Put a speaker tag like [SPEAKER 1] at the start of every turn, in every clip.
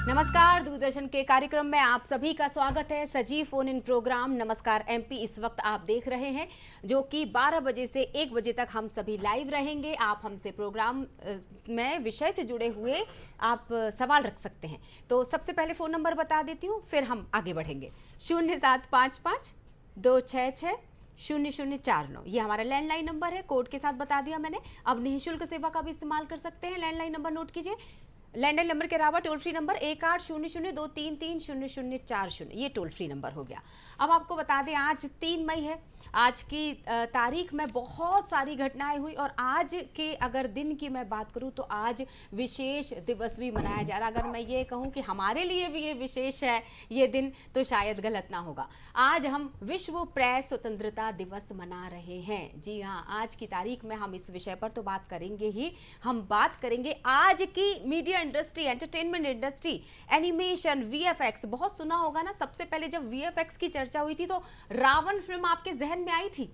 [SPEAKER 1] नमस्कार, दूरदर्शन के कार्यक्रम में आप सभी का स्वागत है। सजीव फोन इन प्रोग्राम नमस्कार एमपी इस वक्त आप देख रहे हैं, जो कि 12 बजे से 1 बजे तक हम सभी लाइव रहेंगे। आप हमसे प्रोग्राम में विषय से जुड़े हुए आप सवाल रख सकते हैं। तो सबसे पहले फ़ोन नंबर बता देती हूँ, फिर हम आगे बढ़ेंगे। 0755-266-0049 ये हमारा लैंडलाइन नंबर है। कोड के साथ बता दिया मैंने। अब निःशुल्क सेवा का भी इस्तेमाल कर सकते हैं। लैंडलाइन नंबर नोट कीजिए। लैंडलाइन नंबर के अलावा टोल फ्री नंबर 1800-233-0040 ये टोल फ्री नंबर हो गया। अब आपको बता दें, आज 3 मई है। आज की तारीख में बहुत सारी घटनाएं हुई और आज के अगर दिन की मैं बात करूं तो आज विशेष दिवस भी मनाया जा रहा है। अगर मैं ये कहूं कि हमारे लिए भी ये विशेष है ये दिन, तो शायद गलत ना होगा। आज हम विश्व प्रेस स्वतंत्रता दिवस मना रहे हैं। जी हाँ, आज की तारीख में हम इस विषय पर तो बात करेंगे ही। हम बात करेंगे आज की media industry, entertainment industry, animation, VFX. बहुत सुना होगा ना। सबसे पहले जब वीएफएक्स की चर्चा हुई थी तो रावण फिल्म आपके जहन में आई थी,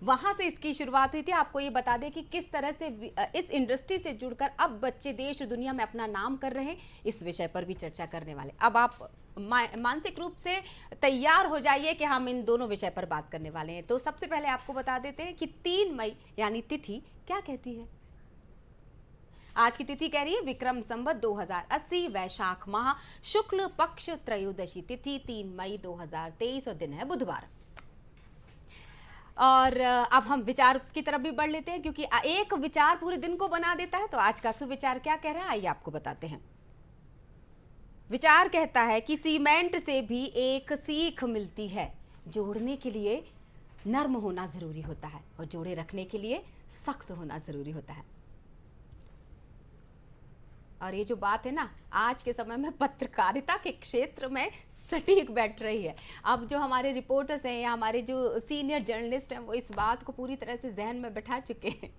[SPEAKER 1] वहां से इसकी शुरुआत हुई थी। आपको ये बता दें कि किस तरह से इस इंडस्ट्री से जुड़कर अब बच्चे देश और दुनिया में अपना नाम कर रहे हैं। इस विषय पर भी चर्चा करने वाले। अब आप मानसिक रूप से तैयार हो जाइए कि हम इन दोनों विषय पर बात करने वाले हैं। तो सबसे पहले आपको बता देते हैं कि 3 मई यानी तिथि क्या कहती है। आज की तिथि कह रही है विक्रम संवत 2080 वैशाख माह शुक्ल पक्ष त्रयोदशी तिथि 3 मई 2023 और दिन है बुधवार। और अब हम विचार की तरफ भी बढ़ लेते हैं, क्योंकि एक विचार पूरे दिन को बना देता है। तो आज का सुविचार क्या कह रहा है, आइए आपको बताते हैं। विचार कहता है कि सीमेंट से भी एक सीख मिलती है। जोड़ने के लिए नर्म होना जरूरी होता है और जोड़े रखने के लिए सख्त होना जरूरी होता है। और ये जो बात है ना, आज के समय में पत्रकारिता के क्षेत्र में सटीक बैठ रही है। अब जो हमारे रिपोर्टर्स हैं या हमारे जो सीनियर जर्नलिस्ट हैं, वो इस बात को पूरी तरह से जहन में बैठा चुके हैं।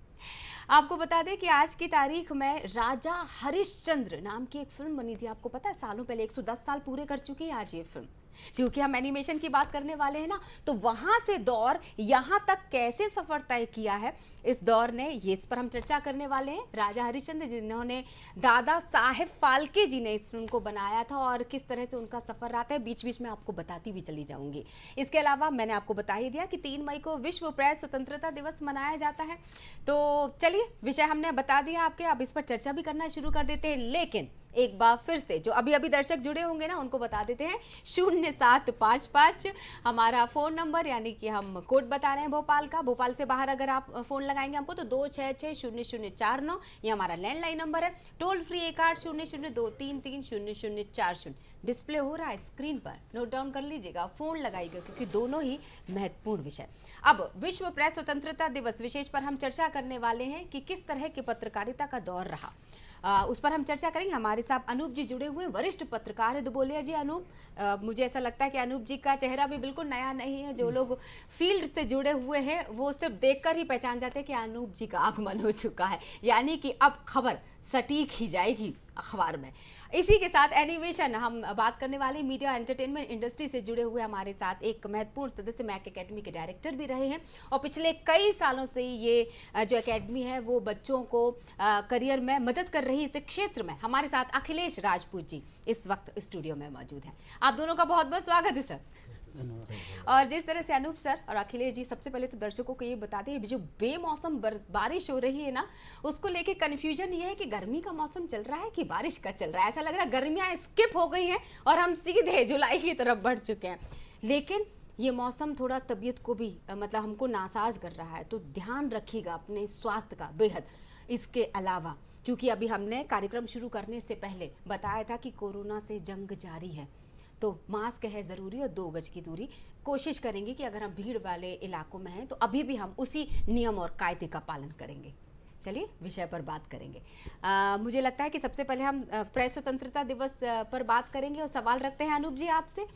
[SPEAKER 1] आपको बता दें कि आज की तारीख में राजा हरिश्चंद्र नाम की एक फिल्म बनी थी। आपको पता है, सालों पहले 110 साल पूरे कर चुकी है आज ये फिल्म। क्योंकि हम एनिमेशन की बात करने वाले हैं ना, तो वहां से दौर यहां तक कैसे सफर तय किया है इस दौर ने, ये इस पर हम चर्चा करने वाले हैं। राजा हरिश्चंद्र, जिन्होंने दादा साहेब फाल्के जी ने इस फिल्म को बनाया था, और किस तरह से उनका सफर रहा है बीच बीच में आपको बताती भी चली जाऊंगी। इसके अलावा मैंने आपको बता ही दिया कि 3 मई को विश्व प्रेस स्वतंत्रता दिवस मनाया जाता है। तो चलिए, विषय हमने बता दिया आपके, अब इस पर चर्चा भी करना शुरू कर देते हैं। लेकिन एक बार फिर से जो अभी अभी दर्शक जुड़े होंगे ना, उनको बता देते हैं 0755 हमारा फोन नंबर, यानी कि हम कोड बता रहे हैं भोपाल का। भोपाल से बाहर अगर आप फोन लगाएंगे हमको तो 266-0049 ये हमारा लैंडलाइन नंबर है। टोल फ्री 1800-233-0040 डिस्प्ले हो रहा है स्क्रीन पर, नोट डाउन कर लीजिएगा, फोन लगाइएगा, क्योंकि दोनों ही महत्वपूर्ण विषय। अब विश्व प्रेस स्वतंत्रता दिवस विशेष पर हम चर्चा करने वाले हैं कि किस तरह की पत्रकारिता का दौर रहा, उस पर हम चर्चा करेंगे। हमारे साथ अनूप जी जुड़े हुए हैं, वरिष्ठ पत्रकार है। तो बोलिए जी अनूप, मुझे ऐसा लगता है कि अनूप जी का चेहरा भी बिल्कुल नया नहीं है। जो लोग फील्ड से जुड़े हुए हैं वो सिर्फ देखकर ही पहचान जाते हैं कि अनूप जी का आगमन हो चुका है, यानी कि अब खबर सटीक ही जाएगी अखबार में। इसी के साथ एनिमेशन हम बात करने वाले, मीडिया एंटरटेनमेंट इंडस्ट्री से जुड़े हुए हमारे साथ एक महत्वपूर्ण सदस्य मैक एकेडमी के डायरेक्टर भी रहे हैं, और पिछले कई सालों से ये जो एकेडमी है वो बच्चों को करियर में मदद कर रही है इस क्षेत्र में। हमारे साथ अखिलेश राजपूत जी इस वक्त स्टूडियो में मौजूद हैं। आप दोनों का बहुत बहुत स्वागत है सर। और जिस तरह से अनूप सर और अखिलेश जी, सबसे पहले तो दर्शकों को ये बताते हैं, जो बेमौसम बारिश हो रही है ना, उसको लेके कंफ्यूजन ये है कि गर्मी का मौसम चल रहा है कि बारिश का चल रहा है। ऐसा लग रहा है गर्मियां स्किप हो गई हैं और हम सीधे जुलाई की तरफ बढ़ चुके हैं। लेकिन ये मौसम थोड़ा तबीयत को भी मतलब हमको नासाज कर रहा है, तो ध्यान रखिएगा अपने स्वास्थ्य का बेहद। इसके अलावा चूंकि अभी हमने कार्यक्रम शुरू करने से पहले बताया था कि कोरोना से जंग जारी है, तो मास्क है ज़रूरी और 2 गज की दूरी। कोशिश करेंगे कि अगर हम भीड़ वाले इलाकों में हैं तो अभी भी हम उसी नियम और कायदे का पालन करेंगे। चलिए विषय पर बात करेंगे। मुझे लगता है कि सबसे पहले हम प्रेस स्वतंत्रता दिवस पर बात करेंगे और सवाल रखते हैं अनूप जी आपसे।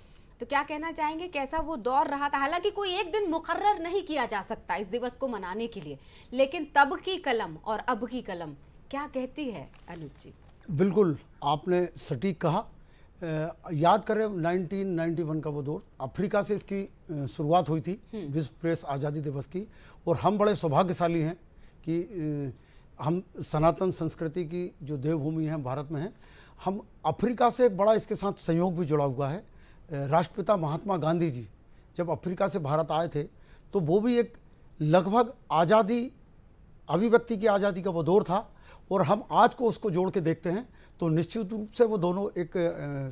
[SPEAKER 1] तो क्या कहना चाहेंगे, कैसा वो दौर रहा था? हालांकि कोई एक दिन मुकर्रर नहीं किया जा सकता इस दिवस को मनाने के लिए, लेकिन तब की कलम और अब की कलम क्या कहती है अनूप जी?
[SPEAKER 2] बिल्कुल, आपने सटीक कहा। याद करें 1991 का वो दौर, अफ्रीका से इसकी शुरुआत हुई थी विश्व प्रेस आज़ादी दिवस की। और हम बड़े सौभाग्यशाली हैं कि हम सनातन संस्कृति की जो देवभूमि है भारत में है। हम अफ्रीका से एक बड़ा इसके साथ संयोग भी जुड़ा हुआ है। राष्ट्रपिता महात्मा गांधी जी जब अफ्रीका से भारत आए थे तो वो भी एक लगभग आज़ादी, अभिव्यक्ति की आज़ादी का वो दौर था, और हम आज को उसको जोड़ के देखते हैं तो निश्चित रूप से वो दोनों एक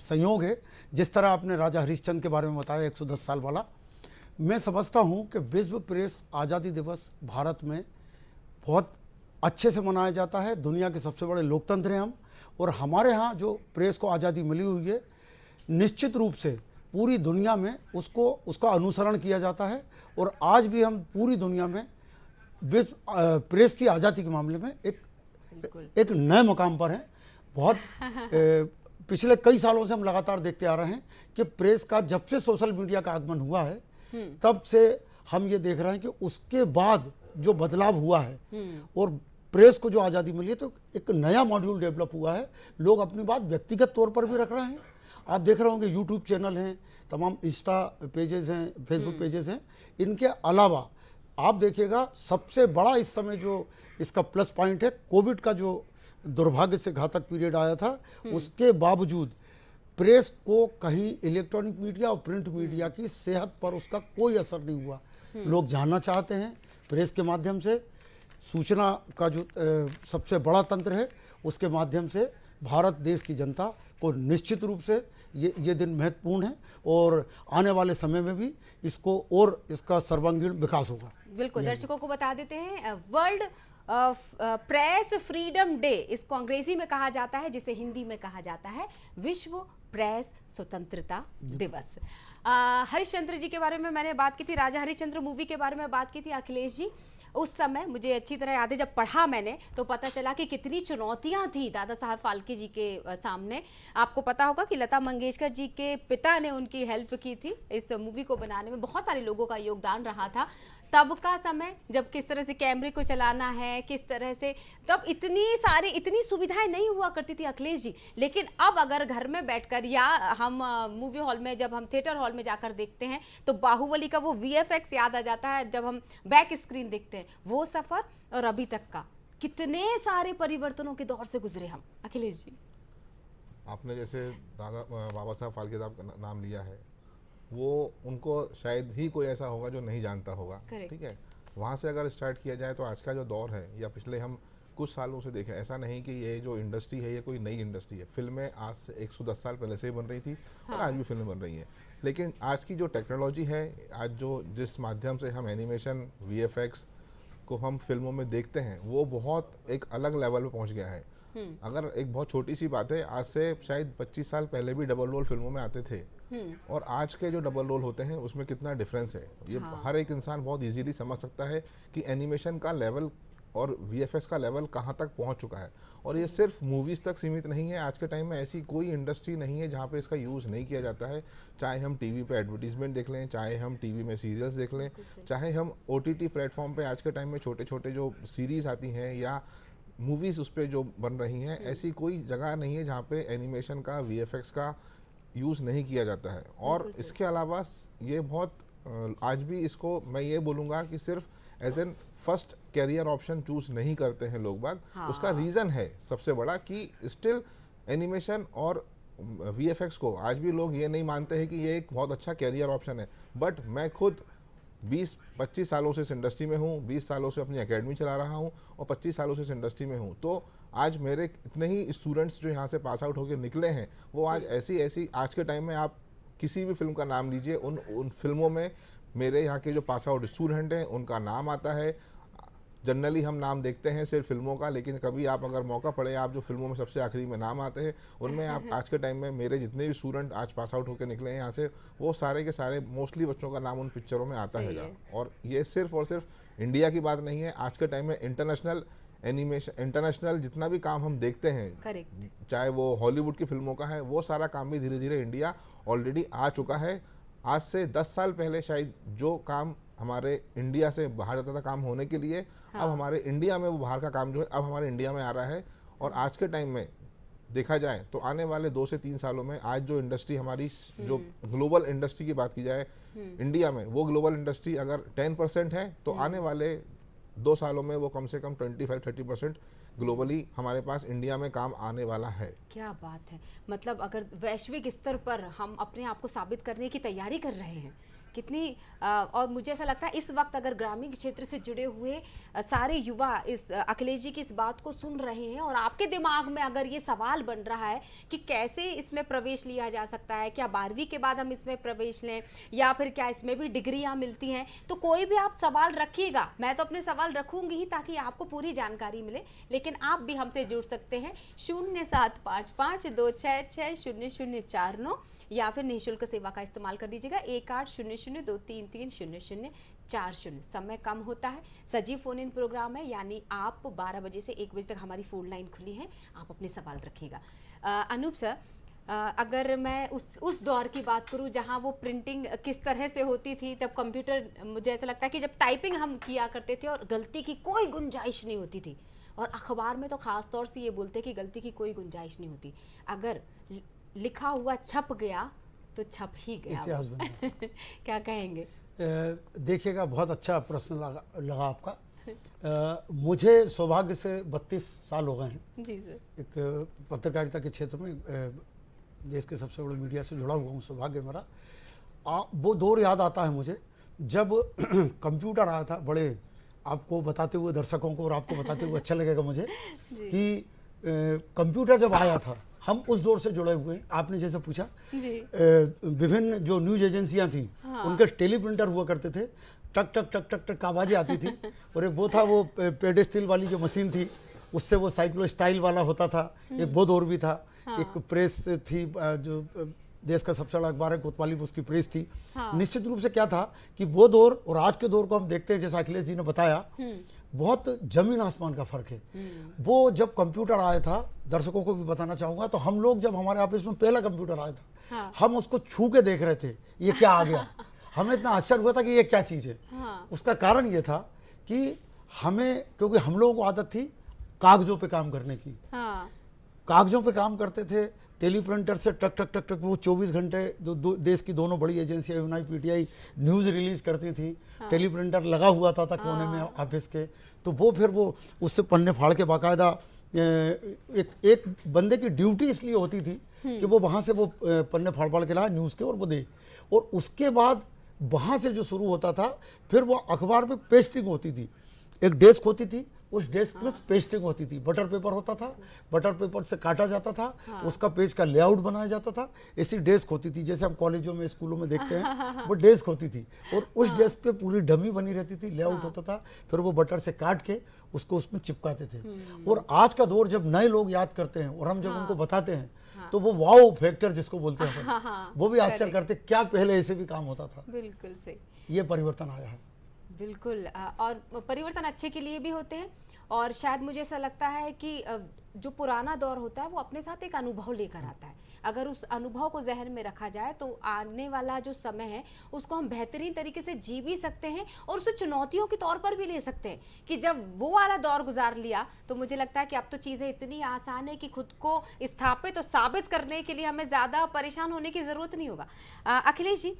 [SPEAKER 2] संयोग है। जिस तरह आपने राजा हरिश्चंद्र के बारे में बताया 110 साल वाला, मैं समझता हूँ कि विश्व प्रेस आज़ादी दिवस भारत में बहुत अच्छे से मनाया जाता है। दुनिया के सबसे बड़े लोकतंत्र हैं हम, और हमारे यहाँ जो प्रेस को आज़ादी मिली हुई है, निश्चित रूप से पूरी दुनिया में उसका अनुसरण किया जाता है। और आज भी हम पूरी दुनिया में विश्व प्रेस की आज़ादी के मामले में एक नए मुकाम पर हैं। बहुत पिछले कई सालों से हम लगातार देखते आ रहे हैं कि प्रेस का जब से सोशल मीडिया का आगमन हुआ है तब से हम ये देख रहे हैं कि उसके बाद जो बदलाव हुआ है और प्रेस को जो आज़ादी मिली है, तो एक नया मॉड्यूल डेवलप हुआ है। लोग अपनी बात व्यक्तिगत तौर पर भी रख रहे हैं। आप देख रहे होंगे यूट्यूब चैनल हैं, तमाम इंस्टा पेजेस हैं, फेसबुक पेजेस हैं। इनके अलावा आप देखिएगा सबसे बड़ा इस समय जो इसका प्लस पॉइंट है, कोविड का जो दुर्भाग्य से घातक पीरियड आया था, उसके बावजूद प्रेस को कहीं इलेक्ट्रॉनिक मीडिया और प्रिंट मीडिया की सेहत पर उसका कोई असर नहीं हुआ। लोग जानना चाहते हैं प्रेस के माध्यम से, सूचना का जो सबसे बड़ा तंत्र है उसके माध्यम से भारत देश की जनता को निश्चित रूप से ये दिन महत्वपूर्ण है, और आने वाले समय में भी इसको और इसका सर्वांगीण विकास होगा।
[SPEAKER 1] बिल्कुल, दर्शकों को बता देते हैं, वर्ल्ड प्रेस फ्रीडम डे इसको अंग्रेजी में कहा जाता है, जिसे हिंदी में कहा जाता है विश्व प्रेस स्वतंत्रता दिवस। हरिश्चंद्र जी के बारे में मैंने बात की थी, राजा हरिश्चंद्र मूवी के बारे में बात की थी अखिलेश जी। उस समय मुझे अच्छी तरह याद है, जब पढ़ा मैंने तो पता चला कि कितनी चुनौतियां थी दादा साहब फाल्के जी के सामने। आपको पता होगा कि लता मंगेशकर जी के पिता ने उनकी हेल्प की थी इस मूवी को बनाने में, बहुत सारे लोगों का योगदान रहा था। तब का समय जब किस तरह से कैमरे को चलाना है, किस तरह से, तब इतनी सुविधाएं नहीं हुआ करती थी अखिलेश जी। लेकिन अब अगर घर में बैठकर या हम मूवी हॉल में, जब हम थिएटर हॉल में जाकर देखते हैं तो बाहुबली का वो VFX याद आ जाता है। जब हम बैक स्क्रीन देखते हैं वो सफर और अभी तक का कितने सारे परिवर्तनों के दौर से गुजरे हम। अखिलेश जी,
[SPEAKER 3] आपने जैसे बाबा साहब फाल्के साहब का नाम लिया है, वो उनको शायद ही कोई ऐसा होगा जो नहीं जानता होगा, ठीक है। वहाँ से अगर स्टार्ट किया जाए तो आज का जो दौर है, या पिछले हम कुछ सालों से देखें, ऐसा नहीं कि ये जो इंडस्ट्री है ये कोई नई इंडस्ट्री है। फिल्में आज से 110 साल पहले से ही बन रही थी और आज भी फिल्में बन रही हैं, लेकिन आज की जो टेक्नोलॉजी है, आज जो जिस माध्यम से हम एनिमेशन VFX को हम फिल्मों में देखते हैं, वो बहुत एक अलग लेवल पे पहुंच गया है। अगर एक बहुत छोटी सी बात है, आज से शायद 25 साल पहले भी डबल रोल फिल्मों में आते थे, और आज के जो डबल रोल होते हैं उसमें कितना डिफरेंस है, ये हर एक इंसान बहुत इजीली समझ सकता है कि एनिमेशन का लेवल और VFX का लेवल कहाँ तक पहुँच चुका है। और ये सिर्फ मूवीज़ तक सीमित नहीं है। आज के टाइम में ऐसी कोई इंडस्ट्री नहीं है जहाँ पे इसका यूज़ नहीं किया जाता है। चाहे हम टीवी पे एडवर्टीजमेंट देख लें, चाहे हम टीवी में सीरियल्स देख लें, चाहे हम OTT प्लेटफॉर्म पे आज के टाइम में छोटे छोटे जो सीरीज़ आती हैं या मूवीज़ उस पर जो बन रही हैं, ऐसी कोई जगह नहीं है जहाँ पे एनिमेशन का VFX का यूज़ नहीं किया जाता है। और इसके अलावा ये बहुत आज भी इसको मैं ये बोलूँगा कि सिर्फ as an first career option choose नहीं करते हैं लोग बाग। उसका रीज़न है सबसे बड़ा कि स्टिल एनिमेशन और VFX को आज भी लोग ये नहीं मानते हैं कि ये एक बहुत अच्छा कैरियर ऑप्शन है। बट मैं खुद 20-25 सालों से इस इंडस्ट्री में हूँ, 20 सालों से अपनी एकेडमी चला रहा हूँ और 25 सालों से इस इंडस्ट्री में हूँ। तो आज मेरे इतने ही स्टूडेंट्स जो यहाँ से पास आउट होकर निकले हैं, वो आज ऐसी आज के टाइम में आप किसी भी फिल्म का नाम लीजिए, उन फिल्मों में मेरे यहाँ के जो पास आउट स्टूडेंट हैं उनका नाम आता है। जनरली हम नाम देखते हैं सिर्फ फिल्मों का, लेकिन कभी आप अगर मौका पड़े, आप जो फिल्मों में सबसे आखिरी में नाम आते हैं उनमें आप आज के टाइम में मेरे जितने भी स्टूडेंट आज पास आउट होकर निकले हैं यहाँ से, वो सारे के सारे मोस्टली बच्चों का नाम उन पिक्चरों में आता है। और ये सिर्फ और सिर्फ इंडिया की बात नहीं है, आज के टाइम में इंटरनेशनल एनिमेशन, इंटरनेशनल जितना भी काम हम देखते हैं, चाहे वो हॉलीवुड की फिल्मों का है, वो सारा काम भी धीरे धीरे इंडिया ऑलरेडी आ चुका है। आज से 10 साल पहले शायद जो काम हमारे इंडिया से बाहर जाता था काम होने के लिए, अब हमारे इंडिया में वो बाहर का काम जो है अब हमारे इंडिया में आ रहा है। और आज के टाइम में देखा जाए तो आने वाले 2 से 3 सालों में आज जो इंडस्ट्री हमारी, जो ग्लोबल इंडस्ट्री की बात की जाए इंडिया में, वो ग्लोबल इंडस्ट्री अगर 10% है तो आने वाले 2 सालों में वो कम से कम 25-30% ग्लोबली हमारे पास इंडिया में काम आने वाला है।
[SPEAKER 1] क्या बात है, मतलब अगर वैश्विक स्तर पर हम अपने आप को साबित करने की तैयारी कर रहे हैं, कितनी और मुझे ऐसा लगता है इस वक्त अगर ग्रामीण क्षेत्र से जुड़े हुए सारे युवा इस अखिलेश जी की इस बात को सुन रहे हैं और आपके दिमाग में अगर ये सवाल बन रहा है कि कैसे इसमें प्रवेश लिया जा सकता है, क्या 12वीं के बाद हम इसमें प्रवेश लें या फिर क्या इसमें भी डिग्रियां मिलती हैं, तो कोई भी आप सवाल रखिएगा, मैं तो अपने सवाल रखूंगी ही ताकि आपको पूरी जानकारी मिले। लेकिन आप भी हमसे जुड़ सकते हैं 075526600049 या फिर निःशुल्क सेवा का इस्तेमाल कर लीजिएगा 180023300040। समय कम होता है, सजीव फोन इन प्रोग्राम है, यानी आप 12 बजे से 1 बजे तक हमारी फोन लाइन खुली है, आप अपने सवाल रखिएगा। अनूप सर, अगर मैं उस दौर की बात करूं जहां वो प्रिंटिंग किस तरह से होती थी, जब कंप्यूटर, मुझे ऐसा लगता है कि जब टाइपिंग हम किया करते थे और गलती की कोई गुंजाइश नहीं होती थी, और अखबार में तो खास तौर से ये बोलते कि गलती की कोई गुंजाइश नहीं होती, अगर लिखा हुआ छप गया तो छप ही गया,
[SPEAKER 2] इतिहास बन गया।
[SPEAKER 1] क्या कहेंगे?
[SPEAKER 2] देखिएगा, बहुत अच्छा प्रश्न लगा आपका। मुझे सौभाग्य से 32 साल हो गए हैं
[SPEAKER 1] जी सर,
[SPEAKER 2] एक पत्रकारिता के क्षेत्र में, देश के सबसे बड़े मीडिया से जुड़ा हुआ हूँ, सौभाग्य मेरा। वो दौर याद आता है मुझे जब कंप्यूटर आया था, बड़े आपको बताते हुए दर्शकों को और आपको बताते हुए अच्छा लगेगा मुझे कि कंप्यूटर जब आया था, हम उस दौर से जुड़े हुए हैं। आपने जैसे पूछा, विभिन्न जो न्यूज एजेंसियां थी, उनके टेलीप्रिंटर हुआ करते थे, टक टक टक टक टक आवाजें आती थी, और एक वो था वो पेडेस्टल वाली जो मशीन थी, उससे वो साइक्लो स्टाइल वाला होता था, एक वो दौर भी था। एक प्रेस थी, जो देश का सबसे बड़ा अखबार है कोतवाली, उसकी प्रेस थी। निश्चित रूप से क्या था कि वो दौर और आज के दौर को हम देखते हैं, जैसा अखिलेश जी ने बताया, बहुत जमीन आसमान का फर्क है। वो जब कंप्यूटर आया था, दर्शकों को भी बताना चाहूंगा, तो हम लोग जब हमारे ऑफिस में पहला कंप्यूटर आया था, हम उसको छू के देख रहे थे, ये क्या आ गया। हमें इतना आश्चर्य हुआ था कि ये क्या चीज़ है। उसका कारण ये था कि हमें, क्योंकि हम लोगों को आदत थी कागजों पे काम करने की, कागजों पे काम करते थे, टेलीप्रिंटर से टक टक टक टक, वो 24 घंटे देश की दोनों बड़ी एजेंसियां यूनाई पीटीआई न्यूज़ रिलीज करती थी। टेलीप्रिंटर लगा हुआ था कोने में ऑफिस के, तो वो फिर वो उससे पन्ने फाड़ के बाकायदा एक बंदे की ड्यूटी इसलिए होती थी कि वो वहाँ से वो पन्ने फाड़ फाड़ के लाए न्यूज़ के और वो दे, और उसके बाद वहाँ से जो शुरू होता था, फिर वो अखबार में पेस्टिंग होती थी, एक डेस्क होती थी, उस डेस्क में पेस्टिंग होती थी, बटर पेपर होता था, बटर पेपर से काटा जाता था, उसका पेज का लेआउट बनाया जाता था। ऐसी डेस्क होती थी जैसे हम कॉलेजों में, स्कूलों में देखते हैं, वो डेस्क होती थी, और उस डेस्क पे पूरी डमी बनी रहती थी, लेआउट होता था, फिर वो बटर से काट के उसको उसमें चिपकाते थे। और आज का दौर जब नए लोग याद करते हैं और हम जब उनको बताते हैं, तो वो वाओ फैक्टर जिसको बोलते हैं, वो भी आश्चर्य करते, क्या पहले ऐसे भी काम होता था।
[SPEAKER 1] बिल्कुल सही,
[SPEAKER 2] ये परिवर्तन आया है।
[SPEAKER 1] बिल्कुल, और परिवर्तन अच्छे के लिए भी होते हैं, और शायद मुझे ऐसा लगता है कि जो पुराना दौर होता है वो अपने साथ एक अनुभव लेकर आता है। अगर उस अनुभव को जहन में रखा जाए तो आने वाला जो समय है उसको हम बेहतरीन तरीके से जी भी सकते हैं, और उसे चुनौतियों के तौर पर भी ले सकते हैं कि जब वो वाला दौर गुजार लिया तो मुझे लगता है कि अब तो चीज़ें इतनी आसान है कि खुद को स्थापित और साबित करने के लिए हमें ज़्यादा परेशान होने की ज़रूरत नहीं होगा। अखिलेश जी,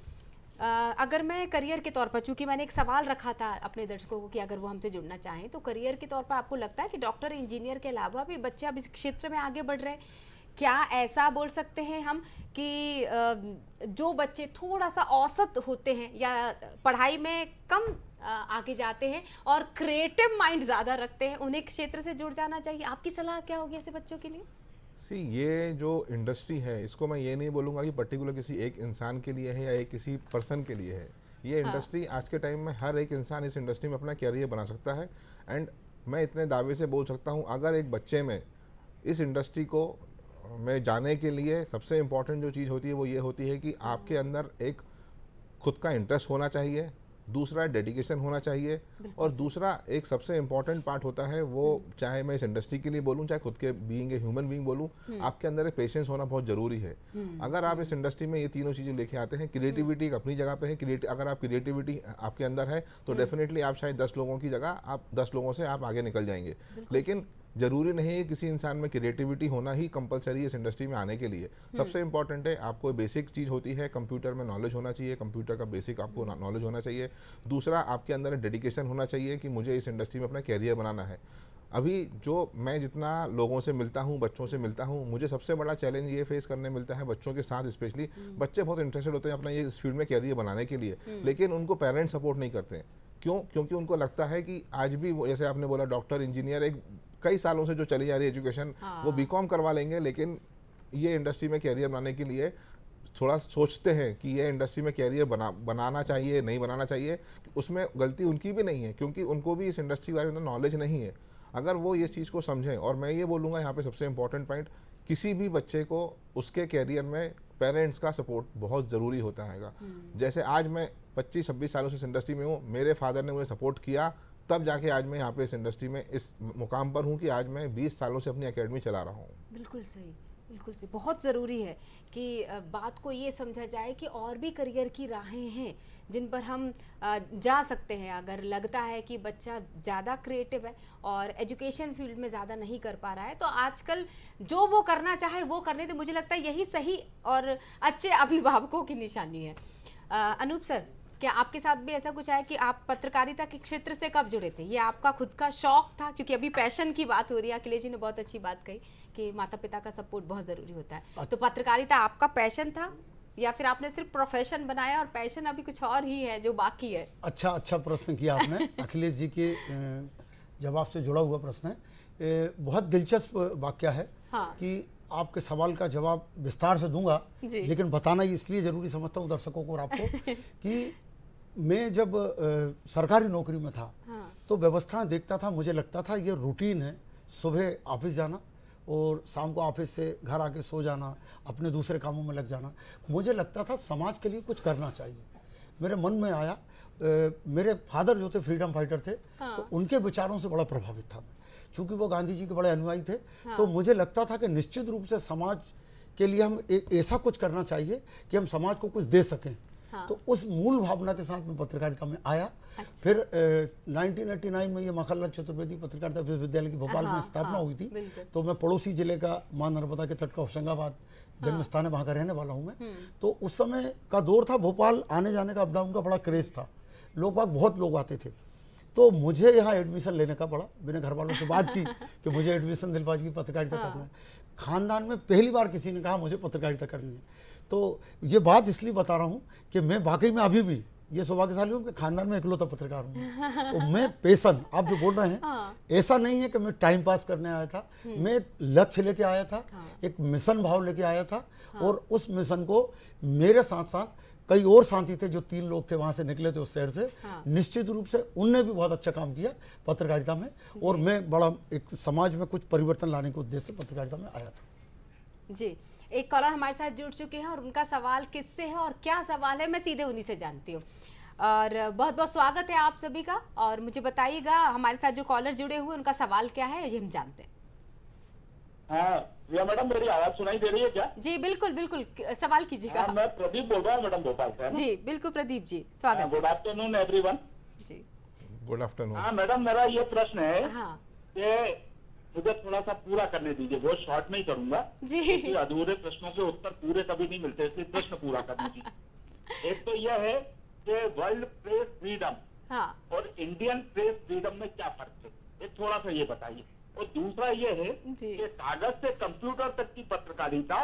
[SPEAKER 1] अगर मैं करियर के तौर पर, चूंकि मैंने एक सवाल रखा था अपने दर्शकों को कि अगर वो हमसे जुड़ना चाहें, तो करियर के तौर पर आपको लगता है कि डॉक्टर इंजीनियर के अलावा भी बच्चे अब इस क्षेत्र में आगे बढ़ रहे हैं? क्या ऐसा बोल सकते हैं हम कि जो बच्चे थोड़ा सा औसत होते हैं या पढ़ाई में कम आगे जाते हैं और क्रिएटिव माइंड ज़्यादा रखते हैं, उन्हें क्षेत्र से जुड़ जाना चाहिए? आपकी सलाह क्या होगी ऐसे बच्चों के लिए?
[SPEAKER 3] ये जो इंडस्ट्री है, इसको मैं ये नहीं बोलूँगा कि पर्टिकुलर किसी एक इंसान के लिए है या एक किसी पर्सन के लिए है। ये इंडस्ट्री आज के टाइम में हर एक इंसान इस इंडस्ट्री में अपना कैरियर बना सकता है। एंड मैं इतने दावे से बोल सकता हूँ, अगर एक बच्चे में इस इंडस्ट्री को में जाने के लिए सबसे इम्पॉर्टेंट जो चीज़ होती है वो ये होती है कि आपके अंदर एक खुद का इंटरेस्ट होना चाहिए, दूसरा डेडिकेशन होना चाहिए, और दूसरा एक सबसे इम्पॉर्टेंट पार्ट होता है वो, चाहे मैं इस इंडस्ट्री के लिए बोलूँ चाहे खुद के बीइंग ए ह्यूमन बीइंग बोलूँ, आपके अंदर एक पेशेंस होना बहुत ज़रूरी है। अगर आप इस इंडस्ट्री में ये तीनों चीज़ें लेके आते हैं, क्रिएटिविटी एक अपनी जगह पे है, अगर आप क्रिएटिविटी आपके अंदर है तो डेफिनेटली आप शायद 10 लोगों की जगह आप 10 लोगों से आप आगे निकल जाएंगे। लेकिन जरूरी नहीं है किसी इंसान में क्रिएटिविटी होना ही कंपलसरी है इस इंडस्ट्री में आने के लिए। सबसे इंपॉर्टेंट है, आपको बेसिक चीज़ होती है कंप्यूटर में नॉलेज होना चाहिए, कंप्यूटर का बेसिक आपको नॉलेज होना चाहिए। दूसरा, आपके अंदर डेडिकेशन होना चाहिए कि मुझे इस इंडस्ट्री में अपना कैरियर बनाना है। अभी जो मैं जितना लोगों से मिलता हूँ, बच्चों से मिलता हूँ, मुझे सबसे बड़ा चैलेंज ये फेस करने मिलता है बच्चों के साथ। स्पेशली बच्चे बहुत इंटरेस्टेड होते हैं अपना ये इस फील्ड में कैरियर बनाने के लिए, लेकिन उनको पेरेंट्स सपोर्ट नहीं करते हैं। क्यों? क्योंकि उनको लगता है कि आज भी जैसे आपने बोला डॉक्टर, इंजीनियर, एक कई सालों से जो चली जा रही है एजुकेशन, वो बीकॉम करवा लेंगे, लेकिन ये इंडस्ट्री में कैरियर बनाने के लिए थोड़ा सोचते हैं कि ये इंडस्ट्री में कैरियर बनाना चाहिए, नहीं बनाना चाहिए। उसमें गलती उनकी भी नहीं है, क्योंकि उनको भी इस इंडस्ट्री के बारे में नॉलेज नहीं है। अगर वो ये चीज़ को समझें, और मैं ये बोलूँगा यहाँ पे सबसे इंपॉर्टेंट पॉइंट, किसी भी बच्चे को उसके कैरियर में पेरेंट्स का सपोर्ट बहुत ज़रूरी होता है। जैसे आज मैं 25-26 सालों से इस इंडस्ट्री में हूँ, मेरे फादर ने मुझे सपोर्ट किया, तब जाके आज मैं यहाँ पे इस इंडस्ट्री में इस मुकाम पर हूँ कि आज मैं 20 सालों से अपनी एकेडमी चला रहा हूँ।
[SPEAKER 1] बिल्कुल सही, बिल्कुल सही। बहुत ज़रूरी है कि बात को ये समझा जाए कि और भी करियर की राहें हैं जिन पर हम जा सकते हैं। अगर लगता है कि बच्चा ज़्यादा क्रिएटिव है और एजुकेशन फील्ड में ज़्यादा नहीं कर पा रहा है, तो आजकल जो वो करना चाहे वो करने दे। मुझे लगता है यही सही और अच्छे अभिभावकों की निशानी है। अनूप सर, क्या आपके साथ भी ऐसा कुछ है कि आप पत्रकारिता के क्षेत्र से कब जुड़े थे? ये आपका खुद का शौक था? क्योंकि अभी पैशन की बात हो रही है, अखिलेश जी ने बहुत अच्छी बात कही कि माता पिता का सपोर्ट बहुत ज़रूरी होता है। तो पत्रकारिता आपका पैशन था या फिर आपने सिर्फ प्रोफेशन बनाया और पैशन अभी कुछ और ही है जो बाकी है?
[SPEAKER 2] अच्छा प्रश्न किया आपने। अखिलेश जी के जवाब से जुड़ा हुआ प्रश्न है। बहुत दिलचस्प वाक्य है।
[SPEAKER 1] हाँ।
[SPEAKER 2] कि आपके सवाल का जवाब विस्तार से दूंगा, लेकिन बताना इसलिए ज़रूरी समझता हूँ दर्शकों को और आपको कि मैं जब सरकारी नौकरी में था,
[SPEAKER 1] हाँ।
[SPEAKER 2] तो व्यवस्थाएं देखता था, मुझे लगता था ये रूटीन है, सुबह ऑफिस जाना और शाम को ऑफिस से घर आके सो जाना, अपने दूसरे कामों में लग जाना। मुझे लगता था समाज के लिए कुछ करना चाहिए। मेरे मन में आया, मेरे फादर जो थे फ्रीडम फाइटर थे,
[SPEAKER 1] हाँ।
[SPEAKER 2] तो उनके विचारों से बड़ा प्रभावित था। चूँकि वो गांधी जी के बड़े अनुयायी थे, तो मुझे लगता था कि निश्चित रूप से समाज के लिए हम एक ऐसा कुछ करना चाहिए कि हम समाज को कुछ दे सकें। तो उस मूल भावना के साथ मैं पत्रकारिता में आया।
[SPEAKER 1] अच्छा।
[SPEAKER 2] फिर 1989 में ये मखनलाल चतुर्वेदी पत्रकारिता विश्वविद्यालय की भोपाल में स्थापना हुई थी। तो मैं पड़ोसी जिले का मां नर्मदा के तट का होशंगाबाद जन्म स्थान है, वहाँ का रहने वाला हूँ मैं। तो उस समय का दौर था, भोपाल आने जाने का, अप डाउन का बड़ा क्रेज था, बहुत लोग आते थे। तो मुझे यहाँ एडमिशन लेने का पड़ा। मैंने घर वालों से बात की कि मुझे एडमिशन दिलवा की पत्रकारिता करना है। खानदान में पहली बार किसी ने कहा मुझे पत्रकारिता करनी है। तो ये बात इसलिए बता रहा हूँ कि मैं वाकई में अभी भी ये सौभाग्यशाली हूँ कि खानदान में इकलौता पत्रकार हूँ। तो मैं पैशन, आप जो बोल रहे हैं, ऐसा नहीं है कि मैं टाइम पास करने आया था। मैं एक लक्ष्य लेके आया था, एक मिशन भाव लेके आया था। और उस मिशन को मेरे साथ साथ कई और साथी थे, जो 3 लोग थे वहाँ से निकले थे उस शहर से। निश्चित रूप से उनने भी बहुत अच्छा काम किया पत्रकारिता में, और मैं बड़ा एक समाज में कुछ परिवर्तन लाने के उद्देश्य से पत्रकारिता में आया था।
[SPEAKER 1] जी, एक कॉलर हमारे साथ जुड़ चुके हैं और उनका सवाल किससे है और क्या सवाल है मैं सीधे उन्हीं से जानती हूँ। और बहुत बहुत स्वागत है आप सभी का, और मुझे बताइएगा हमारे साथ जो कॉलर जुड़े हुए उनका सवाल क्या है, ये हम जानते हैं।
[SPEAKER 4] हाँ रिया मैडम, मेरी आवाज सुनाई दे रही है क्या?
[SPEAKER 1] जी बिल्कुल बिल्कुल, सवाल कीजिएगा।
[SPEAKER 4] हाँ, मैं प्रदीप बोल रहा हूँ मैडम, भोपाल से।
[SPEAKER 1] जी बिल्कुल प्रदीप जी, स्वागत।
[SPEAKER 4] Good afternoon everyone.
[SPEAKER 1] जी
[SPEAKER 3] गुड आफ्टरनून।
[SPEAKER 4] हाँ मैडम, मेरा ये प्रश्न है
[SPEAKER 1] हाँ
[SPEAKER 4] कि मुझे थोड़ा सा पूरा करने दीजिए, बहुत शॉर्ट नहीं करूंगा
[SPEAKER 1] जी।
[SPEAKER 4] क्योंकि अधूरे प्रश्नों के उत्तर पूरे कभी नहीं मिलते, इसलिए प्रश्न पूरा कर दीजिए। एक तो यह है कि वर्ल्ड प्रेस फ्रीडम
[SPEAKER 1] हाँ
[SPEAKER 4] और इंडियन प्रेस फ्रीडम में क्या फर्क है, ये थोड़ा सा ये बताइए। और दूसरा ये है
[SPEAKER 1] जी।
[SPEAKER 4] कि कागज से कंप्यूटर तक की पत्रकारिता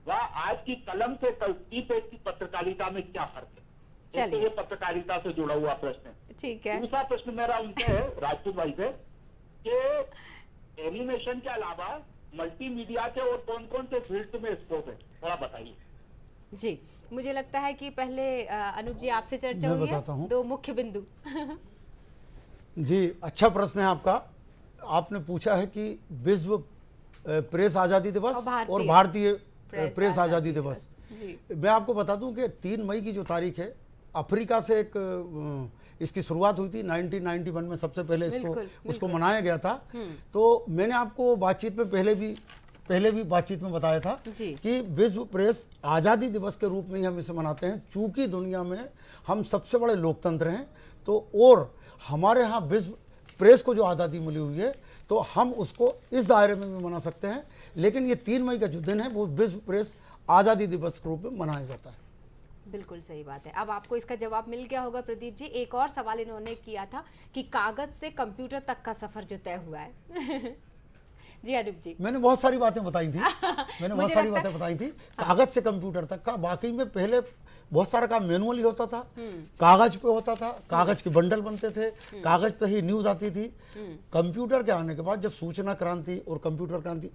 [SPEAKER 4] व आज की कलम से की पेज की पत्रकारिता में क्या फर्क है। एक तो ये पत्रकारिता से जुड़ा हुआ प्रश्न है।
[SPEAKER 1] ठीक है।
[SPEAKER 4] दूसरा प्रश्न मेरा उनसे है, राजपूत भाई से, कि एनिमेशन के अलावा मल्टीमीडिया के और कौन कौन से फील्ड में स्कोप है, थोड़ा बताइए।
[SPEAKER 1] जी, मुझे लगता है कि पहले अनूप जी आपसे चर्चा
[SPEAKER 2] मैं
[SPEAKER 1] हुई
[SPEAKER 2] बताता हूँ।
[SPEAKER 1] 2 मुख्य बिंदु।
[SPEAKER 2] जी, अच्छा प्रश्न है आपका। आपने पूछा है कि विश्व प्रेस आज़ादी दिवस और भारतीय प्रेस आज़ादी दिवस।
[SPEAKER 1] जी।
[SPEAKER 2] मैं आपको बता दूं कि 3 मई की जो तारीख है, अफ्रीका से एक इसकी शुरुआत हुई थी 1991 में, सबसे पहले उसको मनाया गया था। तो मैंने आपको बातचीत में पहले भी बातचीत में बताया था कि विश्व प्रेस आज़ादी दिवस के रूप में ही हम इसे मनाते हैं, चूंकि दुनिया में हम सबसे बड़े लोकतंत्र हैं। तो और हमारे यहाँ विश्व प्रेस को जो आज़ादी मिली हुई है, तो हम उसको इस दायरे में भी मना सकते हैं। लेकिन ये 3 मई का जो दिन है वो विश्व प्रेस आज़ादी दिवस के रूप में मनाया जाता है।
[SPEAKER 1] बिल्कुल सही बात है। अब आपको इसका जवाब मिल गया होगा प्रदीप जी। एक और सवाल इन्होंने किया था कि कागज से कंप्यूटर तक का सफर जो तय हुआ है जी अनूप जी।
[SPEAKER 2] मैंने बहुत सारी बातें बताई थी बहुत सारी बातें बताई थी। कागज से कंप्यूटर तक का वाकई में पहले बहुत सारा काम मैनुअली होता था, कागज पे होता था, कागज के बंडल बनते थे, कागज पे ही न्यूज आती थी। कंप्यूटर के आने के बाद जब सूचना क्रांति और कंप्यूटर क्रांति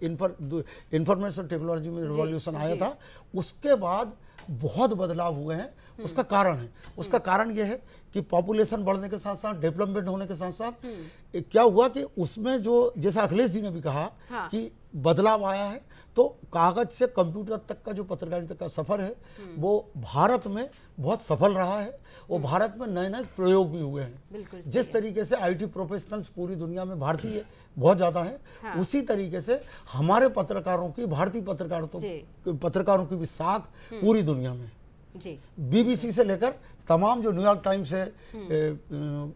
[SPEAKER 2] इंफॉर्मेशन टेक्नोलॉजी में रिवॉल्यूशन आया था, उसके बाद बहुत बदलाव हुए हैं। उसका कारण है, उसका कारण यह है कि पॉपुलेशन बढ़ने के साथ साथ, डेवलपमेंट होने के साथ साथ क्या हुआ कि उसमें जो, जैसा अखिलेश जी ने भी कहा कि बदलाव आया है, तो कागज से कंप्यूटर तक का जो पत्रकारिता का सफर है वो भारत में बहुत सफल रहा है और भारत में नए नए प्रयोग भी हुए हैं। जिस तरीके से आईटी प्रोफेशनल्स पूरी दुनिया में भारतीय बहुत ज़्यादा हैं, उसी तरीके से हमारे पत्रकारों की, भारतीय पत्रकारों की भी साख पूरी दुनिया में जी। बीबीसी से लेकर तमाम जो न्यूयॉर्क टाइम्स है,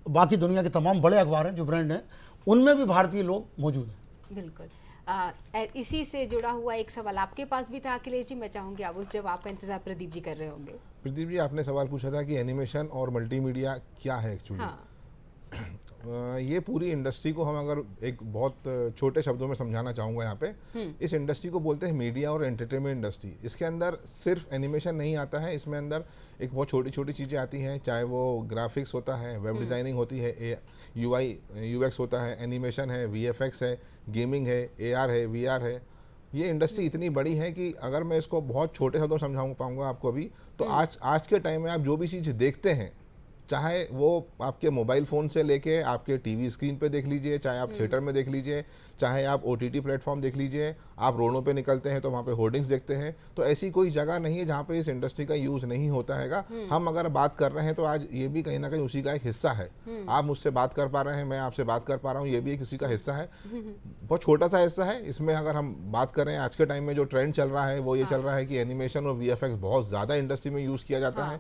[SPEAKER 2] बाकी दुनिया के तमाम बड़े अखबार हैं जो ब्रांड हैं, उनमें भी भारतीय लोग मौजूद हैं।
[SPEAKER 1] बिल्कुल। इसी से जुड़ा हुआ एक सवाल आपके पास भी था अखिलेश जी, मैं चाहूंगी आप उस जवाब का इंतजार प्रदीप जी कर रहे होंगे।
[SPEAKER 3] प्रदीप जी, आपने सवाल पूछा था कि एनिमेशन और मल्टीमीडिया क्या है एक्चुअली। ये पूरी इंडस्ट्री को हम अगर एक बहुत छोटे शब्दों में समझाना चाहूँगा यहाँ पे, इस इंडस्ट्री को बोलते हैं मीडिया और एंटरटेनमेंट इंडस्ट्री। इसके अंदर सिर्फ एनिमेशन नहीं आता है, इसमें अंदर एक बहुत छोटी छोटी चीज़ें आती हैं, चाहे वो ग्राफिक्स होता है, वेब डिज़ाइनिंग होती है, UI UX होता है, एनिमेशन है, VFX है, गेमिंग है, AR है, VR है। ये इंडस्ट्री इतनी बड़ी है कि अगर मैं इसको बहुत छोटे शब्दों में समझाऊँ पाऊँगा आपको अभी, तो आज के टाइम में आप जो भी चीज़ देखते हैं, चाहे वो आपके मोबाइल फ़ोन से लेके आपके टीवी स्क्रीन पे देख लीजिए, चाहे आप थिएटर में देख लीजिए, चाहे आप OTT प्लेटफॉर्म देख लीजिए, आप रोडों पे निकलते हैं तो वहाँ पे होर्डिंग्स देखते हैं, तो ऐसी कोई जगह नहीं है जहाँ पे इस इंडस्ट्री का यूज़ नहीं होता हैगा। हम अगर बात कर रहे हैं तो आज ये भी कहीं ना कहीं उसी का एक हिस्सा है। आप मुझसे बात कर पा रहे हैं, मैं आपसे बात कर पा रहा हूँ, ये भी एक उसी का हिस्सा है। बहुत छोटा सा हिस्सा है। इसमें अगर हम बात करें आज के टाइम में जो ट्रेंड चल रहा है वो ये चल रहा है कि एनिमेशन और VFX बहुत ज़्यादा इंडस्ट्री में यूज़ किया जाता है।